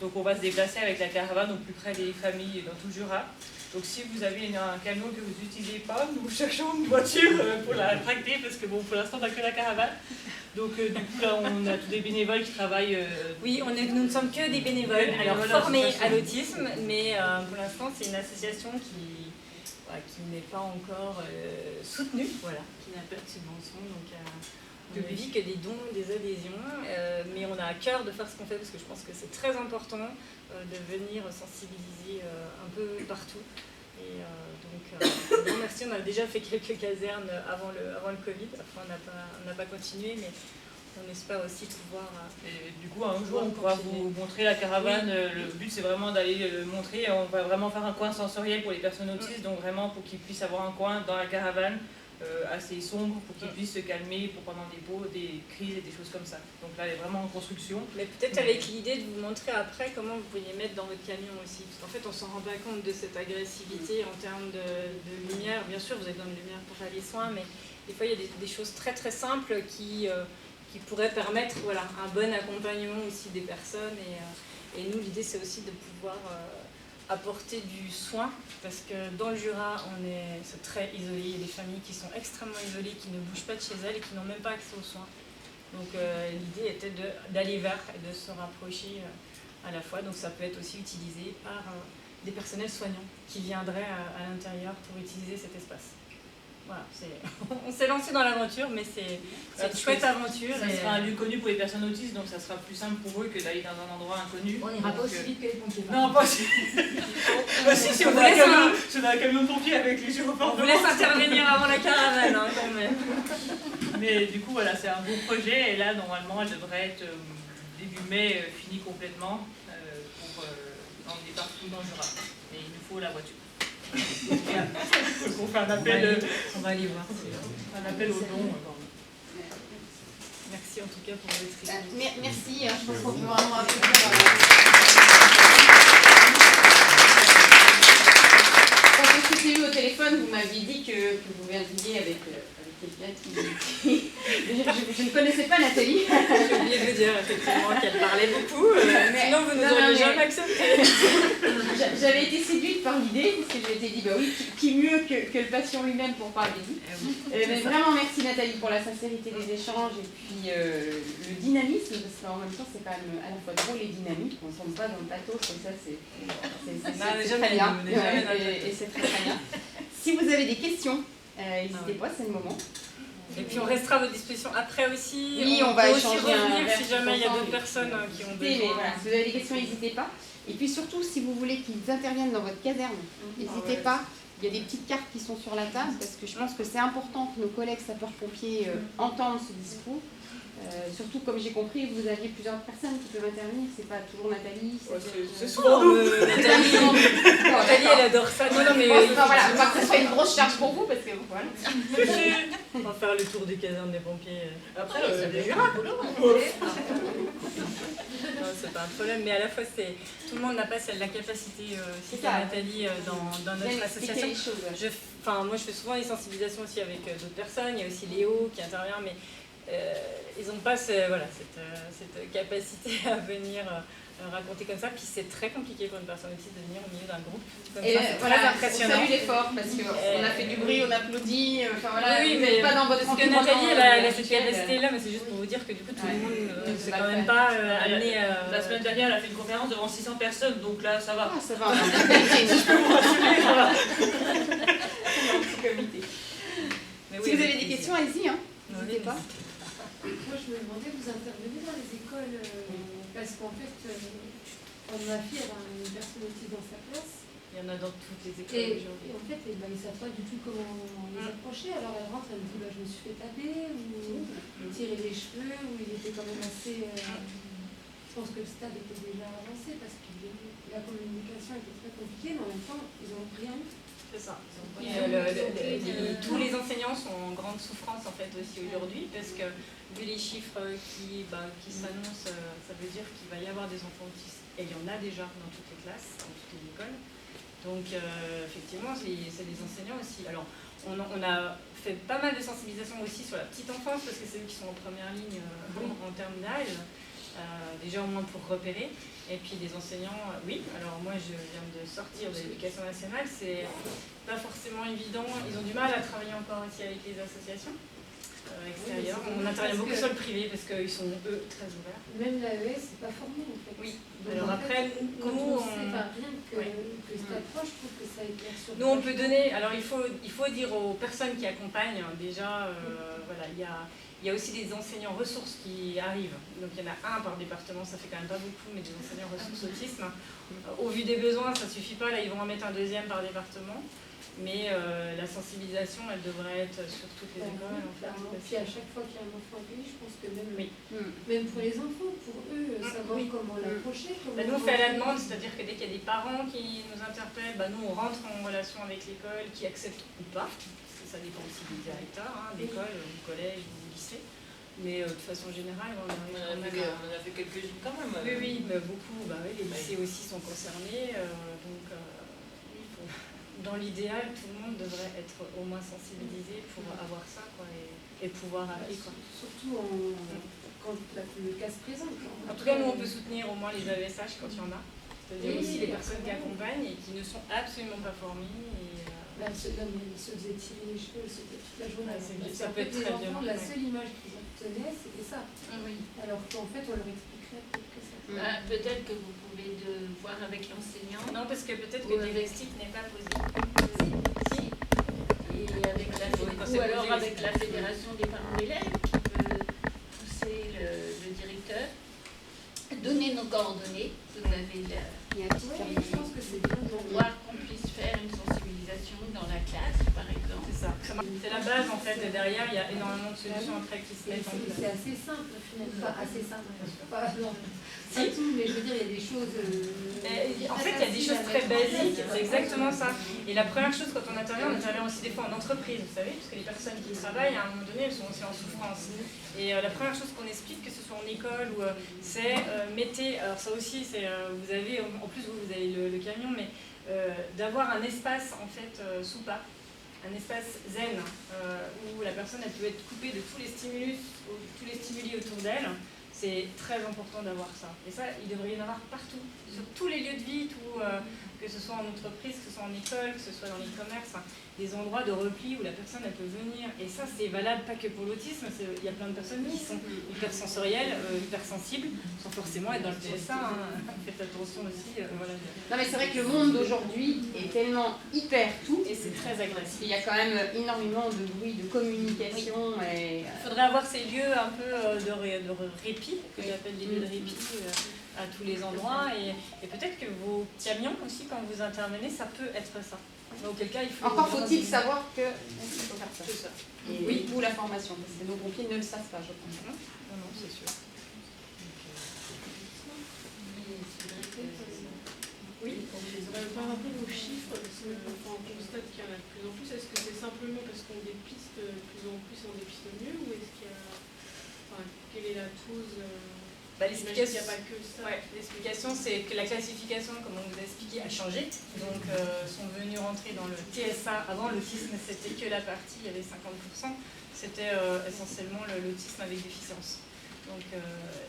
Donc on va se déplacer avec la caravane au plus près des familles dans tout le Jura. Donc si vous avez un camion que vous n'utilisez pas, nous cherchons une voiture pour la tracter parce que bon, pour l'instant on n'a que la caravane. Donc du coup là on a tous des bénévoles qui travaillent. Oui, nous ne sommes que des bénévoles, alors formés à l'autisme, mais pour l'instant c'est une association qui n'est pas encore soutenue, qui n'a pas de subvention. Donc on ne vit que des dons, des adhésions, mais on a à cœur de faire ce qu'on fait parce que je pense que c'est très important de venir sensibiliser un peu partout. Et donc, merci, on a déjà fait quelques casernes avant le Covid, après on n'a pas continué, mais on espère aussi pouvoir... Et du coup, un jour, on pourra vous montrer la caravane. Oui. Le but, c'est vraiment d'aller le montrer. On va vraiment faire un coin sensoriel pour les personnes autistes, donc vraiment pour qu'ils puissent avoir un coin dans la caravane assez sombre, pour qu'ils puissent se calmer pour pendant des crises et des choses comme ça. Donc là, elle est vraiment en construction. Mais peut-être avec l'idée de vous montrer après comment vous pourriez mettre dans votre camion aussi. Parce qu'en fait, on ne s'en rend pas compte de cette agressivité en termes de lumière. Bien sûr, vous avez besoin de lumière pour faire les soins, mais des fois, il y a des choses très très simples qui pourraient permettre un bon accompagnement aussi des personnes. Et nous, l'idée, c'est aussi de pouvoir apporter du soin, parce que dans le Jura, c'est très isolé. Il y a des familles qui sont extrêmement isolées, qui ne bougent pas de chez elles et qui n'ont même pas accès aux soins. Donc l'idée était d'aller vers et de se rapprocher à la fois. Donc ça peut être aussi utilisé par des personnels soignants qui viendraient à l'intérieur pour utiliser cet espace. voilà, on s'est lancé dans l'aventure, mais c'est une chouette aventure. Ça sera un lieu connu pour les personnes autistes, donc ça sera plus simple pour eux que d'aller dans un endroit inconnu. On n'ira pas aussi vite que les pompiers. Non, pas aussi. Bah, si on a un camion de pompiers avec les gyrophares. On vous laisse intervenir avant la caravane, hein, quand même. Mais du coup, voilà, c'est un beau projet, et là, normalement, elle devrait être début mai finie complètement pour emmener partout dans le Jura. Et il nous faut la voiture. On fait un appel. On va aller voir. Un appel au don. Merci en tout cas pour votre explication. Merci, je pense qu'on peut vraiment applaudir. Quand on s'était eu au téléphone, vous m'aviez dit que vous viendriez avec quelqu'un qui... Je ne connaissais pas Nathalie. J'ai oublié de vous dire effectivement qu'elle parlait beaucoup, sinon vous nous auriez jamais accepté. J'avais été séduite par l'idée, parce que je m'étais dit, bah oui, qui mieux que le patient lui-même pour parler de lui. Mais vraiment merci Nathalie pour la sincérité des échanges et puis le dynamisme, parce qu'en même temps c'est quand même à la fois drôle et dynamique, on ne tombe pas dans le pathos, comme ça c'est très bien. Et c'est très bien. Si vous avez des questions, n'hésitez pas, c'est le moment. Et puis on restera à votre disposition après aussi. Oui, on va peut aussi échanger revenir si jamais il y a d'autres personnes qui ont Mais besoin. voilà, si vous avez des questions, n'hésitez pas. Et puis surtout, si vous voulez qu'ils interviennent dans votre caserne, n'hésitez pas. Il y a des petites cartes qui sont sur la table parce que je pense que c'est important que nos collègues sapeurs-pompiers entendent ce discours. Surtout, comme j'ai compris, vous aviez plusieurs personnes qui peuvent intervenir. C'est pas toujours Nathalie. C'est souvent Nathalie, elle adore ça. Non, mais voilà, pas que ce soit une grosse charge pour vous parce que voilà. on va faire le tour des casernes des pompiers. Après, Non, c'est pas un problème, mais à la fois, tout le monde n'a pas la capacité, si ça. Nathalie, dans notre Bien association. expliquer les choses. Moi, je fais souvent des sensibilisations aussi avec d'autres personnes. Il y a aussi Léo qui intervient, mais ils n'ont pas cette capacité à venir raconter comme ça. Puis c'est très compliqué pour une personne autiste de venir au milieu d'un groupe comme Et ça. C'est voilà, très on impressionnant. salue l'effort parce qu'on a fait du bruit, on applaudit. Enfin voilà, Oui, vous mais n'êtes pas dans votre parce que Nathalie, elle a cette capacité-là, mais c'est juste pour vous dire que du coup, tout le monde c'est quand même pas amené à... La semaine dernière, elle a fait une conférence devant 600 personnes, donc là, ça va. Ah, ça va, on a bien qualité. Je peux vous rassurer, ça va. Mais Si vous avez des questions, allez-y, hein. N'hésitez pas. Moi, je me demandais, vous intervenez dans les écoles parce qu'en fait, ma fille elle a une personne autiste dans sa classe. Il y en a dans toutes les écoles aujourd'hui. Et en fait, ils ne savent pas du tout comment les approcher. Alors elle rentre, elle me dit je me suis fait taper, ou tirer les cheveux, ou il était quand même assez. Je pense que le stade était déjà avancé parce que la communication était très compliquée, mais en même temps, ils n'ont rien eu. C'est ça. Tous les enseignants sont en grande souffrance en fait aussi aujourd'hui parce que vu les chiffres qui s'annoncent, ça veut dire qu'il va y avoir des enfants autistes et il y en a déjà dans toutes les classes, dans toutes les écoles. Donc effectivement, c'est des enseignants aussi. Alors on a fait pas mal de sensibilisation aussi sur la petite enfance parce que c'est eux qui sont en première ligne en termes d'âge. Déjà au moins pour repérer. Et puis les enseignants, oui, alors moi je viens de sortir de l'éducation nationale, c'est pas forcément évident, ils ont du mal à travailler encore aussi avec les associations extérieures. On intervient beaucoup sur le privé parce qu'ils sont eux très ouverts. Même l'AES, c'est pas formé en fait. Oui, Donc, alors en après, fait, quand nous, on sait, rien que cette approche, je trouve que ça éclaire sur. nous on peut donner, alors il faut dire aux personnes qui accompagnent, déjà, voilà, il y a aussi des enseignants ressources qui arrivent. Donc il y en a un par département, ça fait quand même pas beaucoup, mais des enseignants ressources autisme. Au vu des besoins, ça suffit pas, là ils vont en mettre un deuxième par département. Mais la sensibilisation, elle devrait être sur toutes les écoles. En fait. Puis à chaque fois qu'il y a un enfant accueilli, je pense que même pour les enfants, pour eux, savoir comment l'approcher. Nous on fait à la demande, c'est-à-dire que dès qu'il y a des parents qui nous interpellent, nous on rentre en relation avec l'école, qui accepte ou pas, parce que ça dépend aussi des directeurs, d'école, du collège, du lycée. Mais de façon générale, on a fait quelques-unes quand même. Oui, mais beaucoup, les lycées aussi sont concernés, donc dans l'idéal, tout le monde devrait être au moins sensibilisé pour avoir ça et pouvoir aller. Surtout quand le cas se présente. En tout cas, nous, on peut soutenir au moins les AESH quand il y en a. C'est-à-dire aussi les personnes qui accompagnent et qui ne sont absolument pas formées. Elle se faisait tirer les cheveux, c'était toute la journée. Ça peut être très violent. La seule image qu'ils obtenaient, c'était ça. Oui. Alors qu'en fait, on leur expliquerait que ça. Peut-être que vous pouvez voir avec l'enseignant. Non, parce que peut-être que le diagnostic n'est pas posé. Si. Et avec ou alors avec la fédération des parents d'élèves qui peut pousser le directeur. Donner nos coordonnées, vous avez Il y a un petit Oui, je pense que c'est bien pour voir qu'on puisse faire une sensibilisation dans la classe, par exemple. C'est ça. C'est la base en fait, et derrière il y a énormément de solutions après qui se mettent en place. C'est assez simple finalement. Pas assez simple, pas tout, mais je veux dire, il y a des choses. En fait, il y a des choses très basiques, c'est exactement ça. Et la première chose, quand on intervient aussi des fois en entreprise, vous savez, parce que les personnes qui travaillent, à un moment donné, elles sont aussi en souffrance. Et la première chose qu'on explique, que ce soit en école ou c'est mettez, alors ça aussi, c'est vous avez, en plus vous avez le camion, mais d'avoir un espace en fait sous pas, un espace zen où la personne elle peut être coupée de tous les stimuli autour d'elle. C'est très important d'avoir ça. Et ça, il devrait y en avoir partout, sur tous les lieux de vie, que ce soit en entreprise, que ce soit en école, que ce soit dans les commerces, des endroits de repli où la personne elle peut venir. Et ça, c'est valable pas que pour l'autisme, il y a plein de personnes qui sont hypersensorielles, hypersensibles, sans forcément être dans le TSA. Faites attention aussi. Voilà. Non mais c'est vrai que le monde d'aujourd'hui est tellement hyper tout. Et c'est très agressif. Il y a quand même énormément de bruit, de communication. Et, il faudrait avoir ces lieux un peu de répit, que j'appelle des lieux de répit à tous les endroits. Et peut-être que vos camions aussi, quand vous intervenez, ça peut être ça. Auquel cas, il faut encore faut-il savoir que il faut faire ça. C'est ça. Et oui, ou la formation, parce que nos pompiers ne le savent pas, je pense. Non, c'est sûr. Oui. Par rapport aux chiffres, on constate qu'il y en a de plus en plus. Est-ce que c'est simplement parce qu'on dépiste de plus en plus, on dépiste mieux, ou est-ce qu'il y a, quelle est la cause? L'explication, il n'y a pas que ça. Ouais, l'explication, c'est que la classification, comme on vous a expliqué, a changé. Donc, sont venus rentrer dans le TSA. Avant, l'autisme, c'était que la partie, il y avait 50%. C'était essentiellement l'autisme avec déficience. Donc,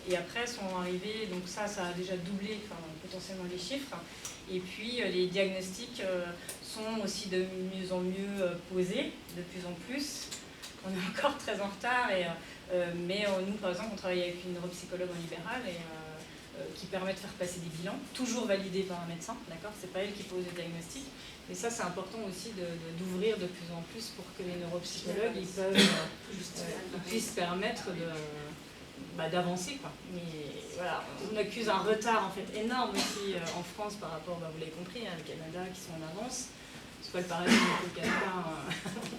et après, sont arrivés, donc ça a déjà doublé potentiellement les chiffres. Et puis, les diagnostics sont aussi de mieux en mieux posés, de plus en plus. On est encore très en retard, mais nous, par exemple, on travaille avec une neuropsychologue en libéral qui permet de faire passer des bilans, toujours validés par un médecin, d'accord? C'est pas elle qui pose le diagnostic. Mais ça, c'est important aussi d'ouvrir de plus en plus pour que les neuropsychologues ils puissent permettre d'avancer, quoi. Mais voilà, on accuse un retard en fait énorme aussi en France par rapport, vous l'avez compris, le Canada qui sont en avance. C'est pas le pareil au Canada,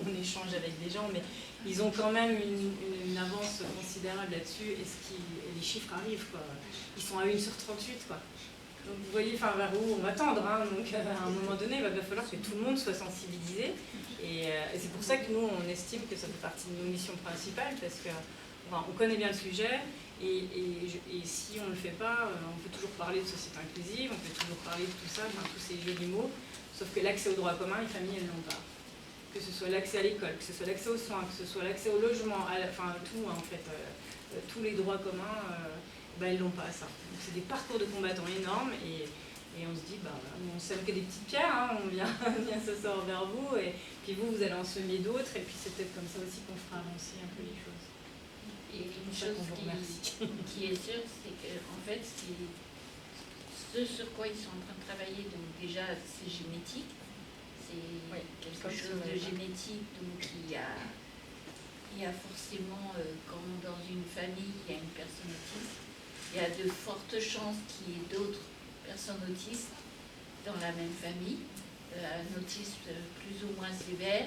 on échange avec des gens, mais ils ont quand même une avance considérable là-dessus et les chiffres arrivent, quoi. Ils sont à 1 sur 38, quoi. Donc vous voyez vers où on va tendre, donc à un moment donné, il va falloir que tout le monde soit sensibilisé et c'est pour ça que nous, on estime que ça fait partie de nos missions principales parce que on connaît bien le sujet et si on ne le fait pas, on peut toujours parler de société inclusive, on peut toujours parler de tout ça, tous ces jolis mots, sauf que l'accès aux droits communs, les familles, elles n'ont pas. Que ce soit l'accès à l'école, que ce soit l'accès aux soins, que ce soit l'accès au logement, tout en fait, tous les droits communs, elles n'ont pas ça. Donc c'est des parcours de combattants énormes et on se dit, on sème que des petites pierres, on vient s'asseoir vers vous et puis vous allez en semer d'autres et puis c'est peut-être comme ça aussi qu'on fera avancer un peu les choses. Et une chose qui est sûre, c'est qu'en fait, ce sur quoi ils sont en train de travailler, donc déjà c'est génétique, c'est quelque chose de génétique, donc il y a forcément, quand dans une famille il y a une personne autiste, il y a de fortes chances qu'il y ait d'autres personnes autistes dans la même famille, un autisme plus ou moins sévère,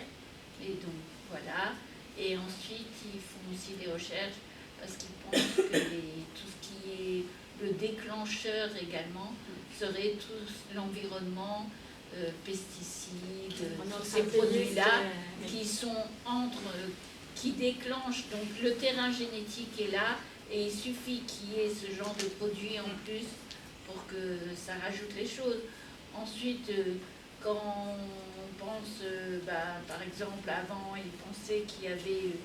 et donc voilà. Et ensuite, ils font aussi des recherches parce qu'ils pensent que tout ce qui est le déclencheur également serait tout l'environnement, pesticides, tous ces produits-là qui déclenchent. Donc le terrain génétique est là et il suffit qu'il y ait ce genre de produit en plus pour que ça rajoute les choses. Ensuite, quand on pense, par exemple, avant, ils pensaient qu'il y avait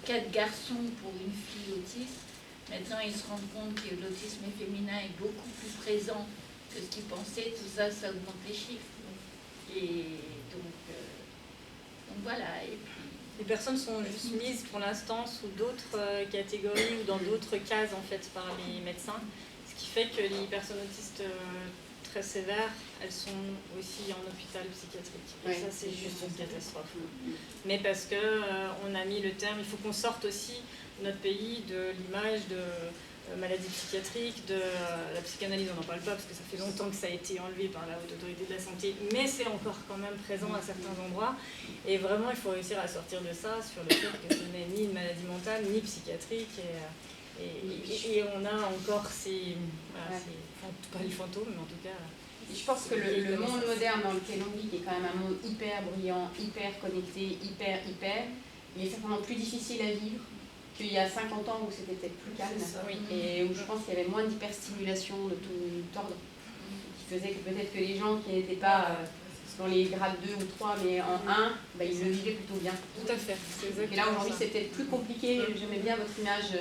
4 garçons pour une fille autiste. Maintenant, ils se rendent compte que l'autisme féminin est beaucoup plus présent que ce qu'ils pensaient. Tout ça, ça augmente les chiffres. Et donc voilà. Et puis, les personnes sont juste mises pour l'instant sous d'autres catégories ou dans d'autres cases en fait par les médecins. Ce qui fait que les personnes autistes très sévères, elles sont aussi en hôpital psychiatrique. Et Ouais, ça, c'est c'est juste sûr. une catastrophe. Mais parce que on a mis le terme, il faut qu'on sorte aussi notre pays de l'image de maladies psychiatriques, de la psychanalyse, on n'en parle pas parce que ça fait longtemps que ça a été enlevé par la Haute Autorité de la Santé, mais c'est encore quand même présent à certains endroits. Et vraiment, il faut réussir à sortir de ça sur le fait que ce n'est ni une maladie mentale, ni psychiatrique. Et on a encore ces, voilà, pas les fantômes, mais en tout cas... Et je pense que le monde moderne dans lequel on vit, qui est quand même un monde hyper bruyant, hyper connecté, hyper, il est certainement plus difficile à vivre qu'il y a 50 ans où c'était peut-être plus calme, et où je pense qu'il y avait moins d'hyperstimulation de tout ordre, qui faisait que peut-être que les gens qui n'étaient pas dans les grades 2 ou 3, mais en 1, bah, ils le vivaient plutôt bien. Tout à fait, c'est exactement Et là aujourd'hui ça. c'est peut-être plus compliqué, j'aimais bien votre image,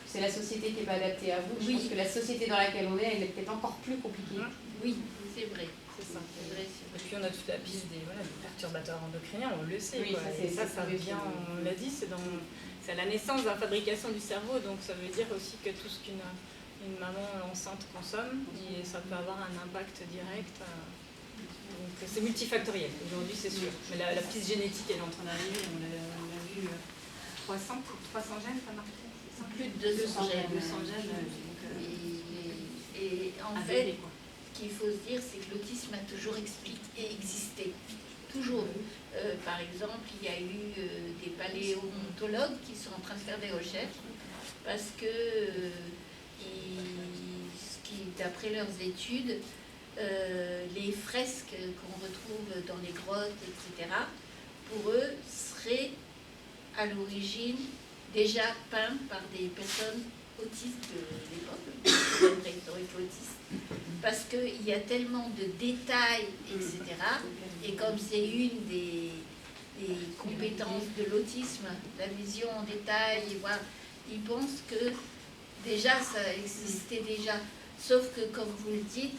c'est la société qui n'est pas adaptée à vous, je pense que la société dans laquelle on est, elle est peut-être encore plus compliquée. Oui, c'est vrai. C'est ça. C'est vrai, c'est Et vrai. puis on a toute la piste des perturbateurs endocriniens, on le sait. Oui, quoi. ça, Et c'est ça vient, on l'a dit, c'est à la naissance de la fabrication du cerveau, donc ça veut dire aussi que tout ce qu'une maman enceinte consomme, et ça peut avoir un impact direct. Donc c'est multifactoriel, aujourd'hui c'est sûr. Mais la piste génétique elle est en train d'arriver, on l'a vu 300 gènes, ça marche. Plus de 200 gènes. 200 gènes. Et en fait, ce qu'il faut se dire, c'est que l'autisme a toujours existé. Toujours. Par exemple, il y a eu des paléontologues qui sont en train de faire des recherches parce que, d'après leurs études, les fresques qu'on retrouve dans les grottes, etc., pour eux, seraient à l'origine déjà peints par des personnes autistes de l'époque, préhistoriques autistes, parce qu'il y a tellement de détails, etc. Et comme c'est une des compétences de l'autisme, la vision en détail, et voilà, ils pensent que déjà ça existait déjà. Sauf que, comme vous le dites,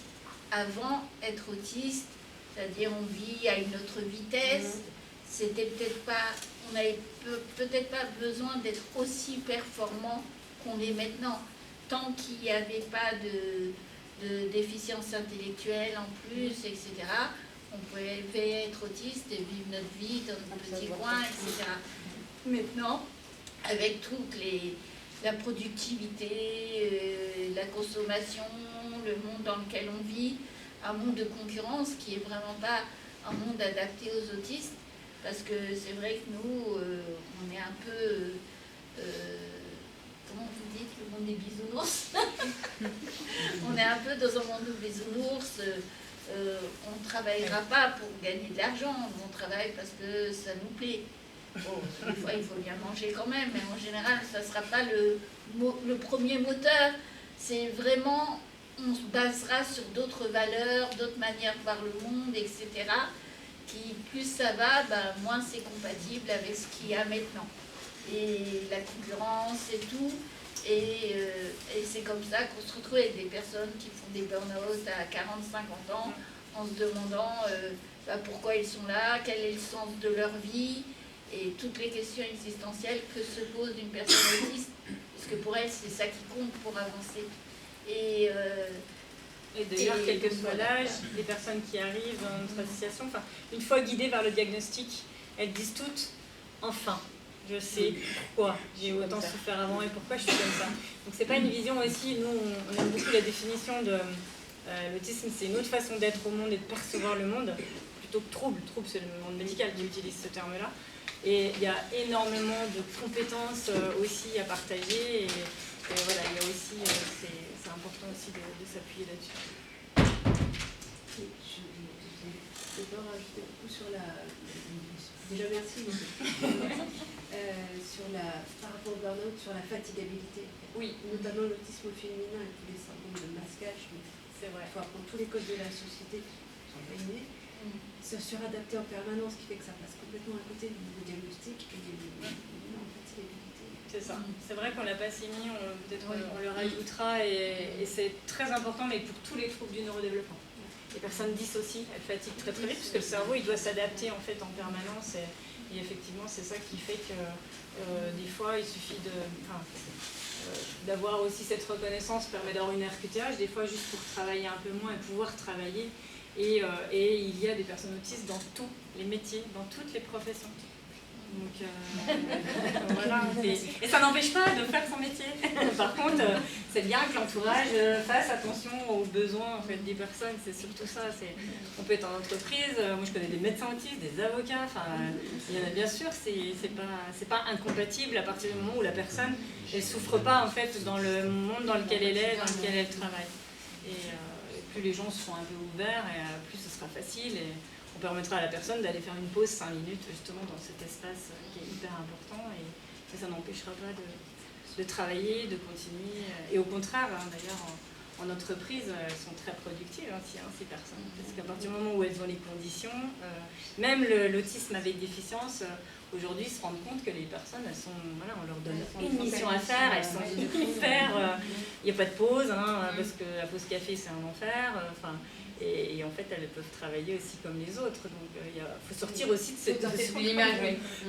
avant, être autiste, c'est-à-dire on vit à une autre vitesse, c'était peut-être pas, on n'avait peut-être pas besoin d'être aussi performant qu'on l'est maintenant, tant qu'il n'y avait pas de déficience intellectuelle en plus, etc. On pouvait être autiste et vivre notre vie dans notre petit coin, etc. Maintenant, avec toute la productivité, la consommation, le monde dans lequel on vit, un monde de concurrence qui est vraiment pas un monde adapté aux autistes, parce que c'est vrai que nous, on est un peu, comment vous dites, le monde des bisounours. On est un peu dans un monde de bisounours. On ne travaillera pas pour gagner de l'argent, on travaille parce que ça nous plaît. Bon, des fois, il faut bien manger quand même, mais en général, ça ne sera pas le premier moteur. C'est vraiment, on se basera sur d'autres valeurs, d'autres manières de voir le monde, etc. Qui, plus ça va, moins c'est compatible avec ce qu'il y a maintenant. Et la concurrence et tout. Et c'est comme ça qu'on se retrouve avec des personnes qui font des burn-out à 40-50 ans, en se demandant pourquoi ils sont là, quel est le sens de leur vie, et toutes les questions existentielles que se pose une personne autiste, parce que pour elle, c'est ça qui compte pour avancer. Et d'ailleurs, quel que soit l'âge, les personnes qui arrivent dans notre association, une fois guidées vers le diagnostic, elles disent toutes « enfin ». Je sais pourquoi j'ai autant souffert avant et pourquoi je suis comme ça. Donc c'est pas une vision aussi, nous on aime beaucoup la définition de l'autisme, c'est une autre façon d'être au monde et de percevoir le monde, plutôt que trouble. Trouble c'est le monde médical qui utilise ce terme-là. Et il y a énormément de compétences aussi à partager et voilà, il y a aussi, c'est important aussi de s'appuyer là-dessus. Je peux rajouter beaucoup sur la... Déjà merci. Par rapport au burn-out, sur la fatigabilité. Oui. Notamment l'autisme féminin et tous les symptômes de masquage. C'est vrai. Il faut apprendre tous les codes de la société qui sont pas innés. Se suradapter en permanence, qui fait que ça passe complètement à côté du diagnostic et de fatigabilité. C'est ça. C'est vrai qu'on l'a pas si mis, peut-être on le rajoutera et c'est très important, mais pour tous les troubles du neurodéveloppement. Les personnes dissocient, elles fatiguent très très vite, parce que le cerveau il doit s'adapter en fait en permanence. Et effectivement, c'est ça qui fait que des fois, il suffit de... d'avoir aussi cette reconnaissance permet d'avoir une RQTH, des fois juste pour travailler un peu moins et pouvoir travailler. Et il y a des personnes autistes dans tous les métiers, dans toutes les professions. Donc voilà, et ça n'empêche pas de faire son métier. Par contre, c'est bien que l'entourage fasse attention aux besoins en fait, des personnes, c'est surtout ça. On peut être en entreprise, moi je connais des médecins autistes, des avocats, enfin, il y en a bien sûr, c'est pas incompatible à partir du moment où la personne elle souffre pas en fait dans le monde dans lequel elle est, dans lequel elle travaille. Et plus les gens seront un peu ouverts, et plus ce sera facile. Et on permettra à la personne d'aller faire une pause 5 minutes justement dans cet espace qui est hyper important et ça n'empêchera pas de travailler, de continuer. Et au contraire, hein, d'ailleurs, en entreprise, elles sont très productives aussi, hein, ces personnes. Parce qu'à partir du moment où elles ont les conditions, même l'autisme avec déficience, aujourd'hui, se rendent compte que les personnes, elles sont, voilà, on leur donne une mission à faire, elles sont obligées de faire. Il n'y a pas de pause, hein, parce que la pause café, c'est un enfer. Et en fait, elles peuvent travailler aussi comme les autres. Donc, il faut sortir aussi de cette l'image,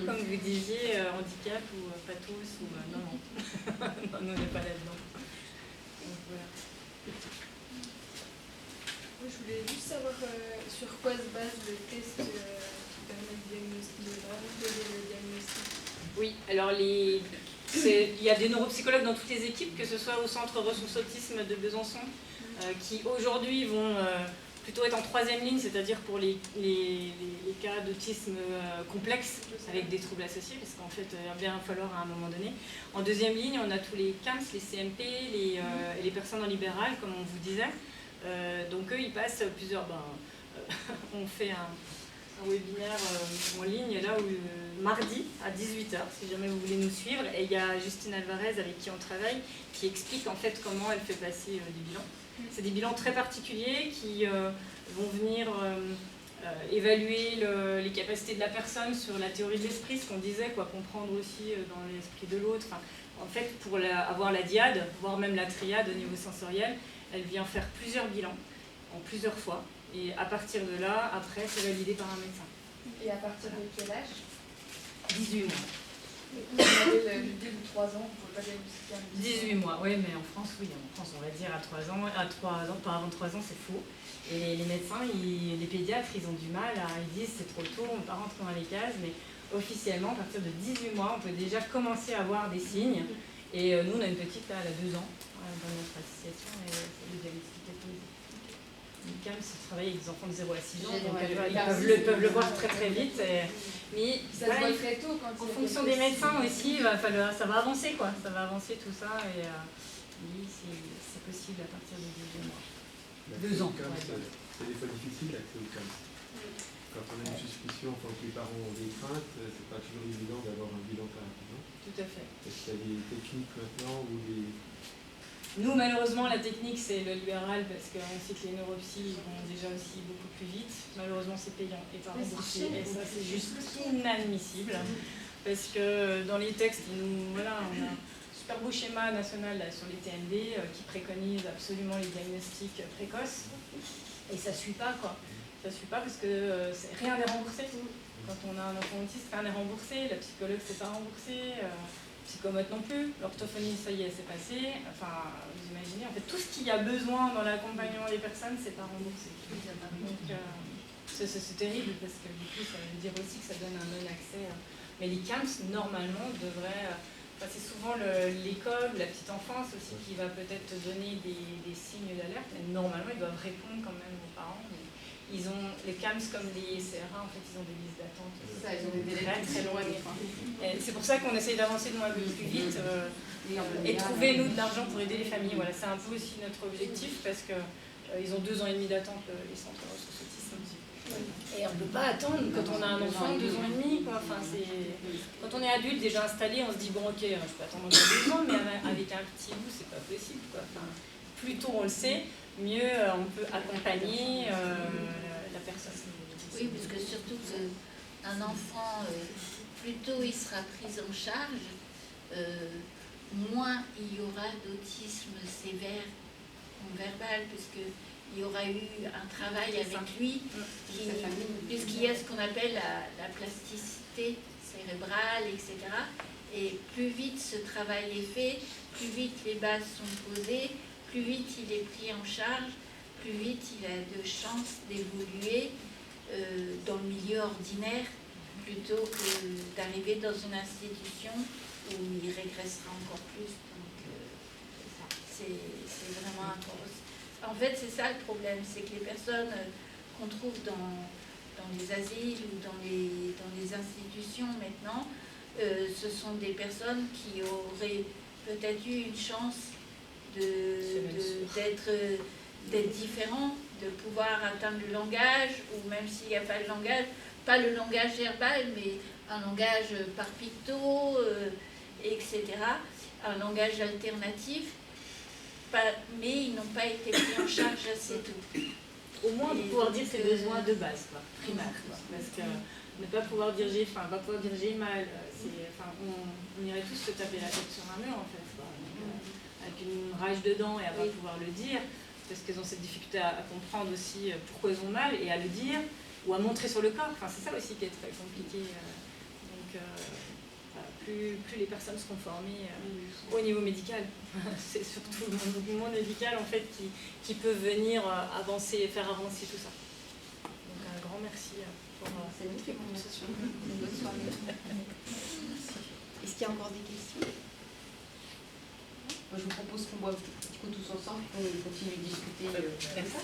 comme vous disiez, handicap ou pas tous, ou non, non, nous, on n'est pas là-dedans. Donc, voilà. Moi, je voulais juste savoir sur quoi se base le test qui permet de diagnostiquer, le diagnostic. Oui, alors il y a des neuropsychologues dans toutes les équipes, que ce soit au Centre Ressources Autisme de Besançon, qui aujourd'hui vont plutôt être en 3e ligne, c'est-à-dire pour les cas d'autisme complexe avec des troubles associés, parce qu'en fait, il va bien falloir à un moment donné. En 2e ligne, on a tous les CAMS, les CMP, les personnes en libéral, comme on vous disait. Donc eux, ils passent plusieurs... on fait un webinaire en ligne, là où mardi à 18h, si jamais vous voulez nous suivre. Et il y a Justine Alvarez avec qui on travaille, qui explique en fait comment elle fait passer des bilans. C'est des bilans très particuliers qui vont venir évaluer les capacités de la personne sur la théorie de l'esprit, ce qu'on disait, quoi, comprendre aussi dans l'esprit de l'autre. Enfin, en fait, pour avoir la diade, voire même la triade au niveau sensoriel, elle vient faire plusieurs bilans en plusieurs fois. Et à partir de là, après, c'est validé par un médecin. Et à partir de quel âge? 18 mois. Vous avez le 2 ou 3 ans, vous ne pouvez pas diagnostiquer. 18 mois, oui, mais en France, oui, en France, on va dire à 3 ans, pas avant 3 ans, c'est faux. Et les médecins, les pédiatres, ils ont du mal, ils disent c'est trop tôt, on ne peut pas rentrer dans les cases, mais officiellement, à partir de 18 mois, on peut déjà commencer à avoir des signes. Et nous, on a une petite, là, elle a 2 ans, dans notre association, et c'est le diagnostic catholique. L'ICAM, c'est travailler avec des enfants de 0 à 6 ans, donc ils peuvent le voir très très vite. Mais ça se voit très tôt quand en fonction des médecins aussi, ça va avancer quoi, ça va avancer tout ça et oui, c'est possible à partir de 2 mois. 2 ans. C'est des fois difficile l'accès au CAMS. Quand on a une suspicion, quand les parents ont des craintes, c'est pas toujours évident d'avoir un bilan très rapidement. Tout à fait. Est-ce qu'il y a des techniques maintenant ou des... Nous, malheureusement, la technique, c'est le libéral parce qu'on sait que les neuropsys vont déjà aussi beaucoup plus vite. Malheureusement, c'est payant et pas remboursé. Et ça, c'est juste inadmissible. Parce que dans les textes, voilà, on a un super beau schéma national là, sur les TND qui préconise absolument les diagnostics précoces. Et ça ne suit pas, quoi. Ça ne suit pas parce que rien n'est remboursé. Quand on a un enfant autiste, rien n'est remboursé. La psychologue, c'est pas remboursé. Psychomote non plus, l'orthophonie, ça y est, c'est passé. Enfin, vous imaginez, en fait, tout ce qu'il y a besoin dans l'accompagnement des personnes, c'est pas remboursé. Donc, c'est terrible parce que du coup, ça veut dire aussi que ça donne un non-accès. Mais les CAMS, normalement, devraient... c'est souvent l'école ou la petite enfance aussi qui va peut-être donner des signes d'alerte. Mais normalement, ils doivent répondre quand même aux parents. Mais ils ont les CAMS comme les CRA, en fait, ils ont des listes d'attente Ça, ils ont des délais très éloignés. C'est pour ça qu'on essaye d'avancer de moins en plus vite et trouver, nous, de l'argent pour aider les familles. Voilà, c'est un peu aussi notre objectif parce qu'ils ont 2 ans et demi d'attente, les centres de ressources autisme. Et on ne peut pas attendre quand on a un enfant de 2 ans et demi. Quoi. Enfin, quand on est adulte, déjà installé, on se dit, bon, ok, je peux attendre encore 2 ans, mais avec un petit bout, c'est pas possible. Quoi. Enfin, plus tôt on le sait, mieux on peut accompagner la personne. Oui, parce que surtout qu'un enfant, plus tôt il sera pris en charge, moins il y aura d'autisme sévère en verbal, puisqu'il y aura eu un travail avec lui, puisqu'il y a ce qu'on appelle la plasticité cérébrale, etc. Et plus vite ce travail est fait, plus vite les bases sont posées, plus vite il est pris en charge, plus vite il a de chances d'évoluer dans le milieu ordinaire plutôt que d'arriver dans une institution où il régressera encore plus. Donc c'est vraiment important. En fait, c'est ça le problème, c'est que les personnes qu'on trouve dans les asiles ou dans les institutions maintenant, ce sont des personnes qui auraient peut-être eu une chance d'être différents, de pouvoir atteindre le langage, ou même s'il n'y a pas le langage, pas le langage verbal, mais un langage par picto, etc., un langage alternatif, mais ils n'ont pas été pris en charge assez tôt. Au moins de pouvoir dire ses besoins de base, quoi, primaires, quoi, parce que ne pas pouvoir diriger, va pouvoir diriger mal, on irait tous se taper la tête sur un mur en fait, quoi. Avec une rage dedans et à pas pouvoir le dire, parce qu'elles ont cette difficulté à comprendre aussi pourquoi elles ont mal et à le dire, ou à montrer sur le corps, c'est ça aussi qui est très compliqué. Donc plus les personnes seront formées au niveau médical, c'est surtout le monde médical en fait qui peut venir faire avancer tout ça. Donc un grand merci pour C'est une très bonne conversation. Bonne soirée. Est-ce qu'il y a encore des questions? Moi, je vous propose qu'on boive un petit coup tous ensemble et qu'on continue de discuter. Merci.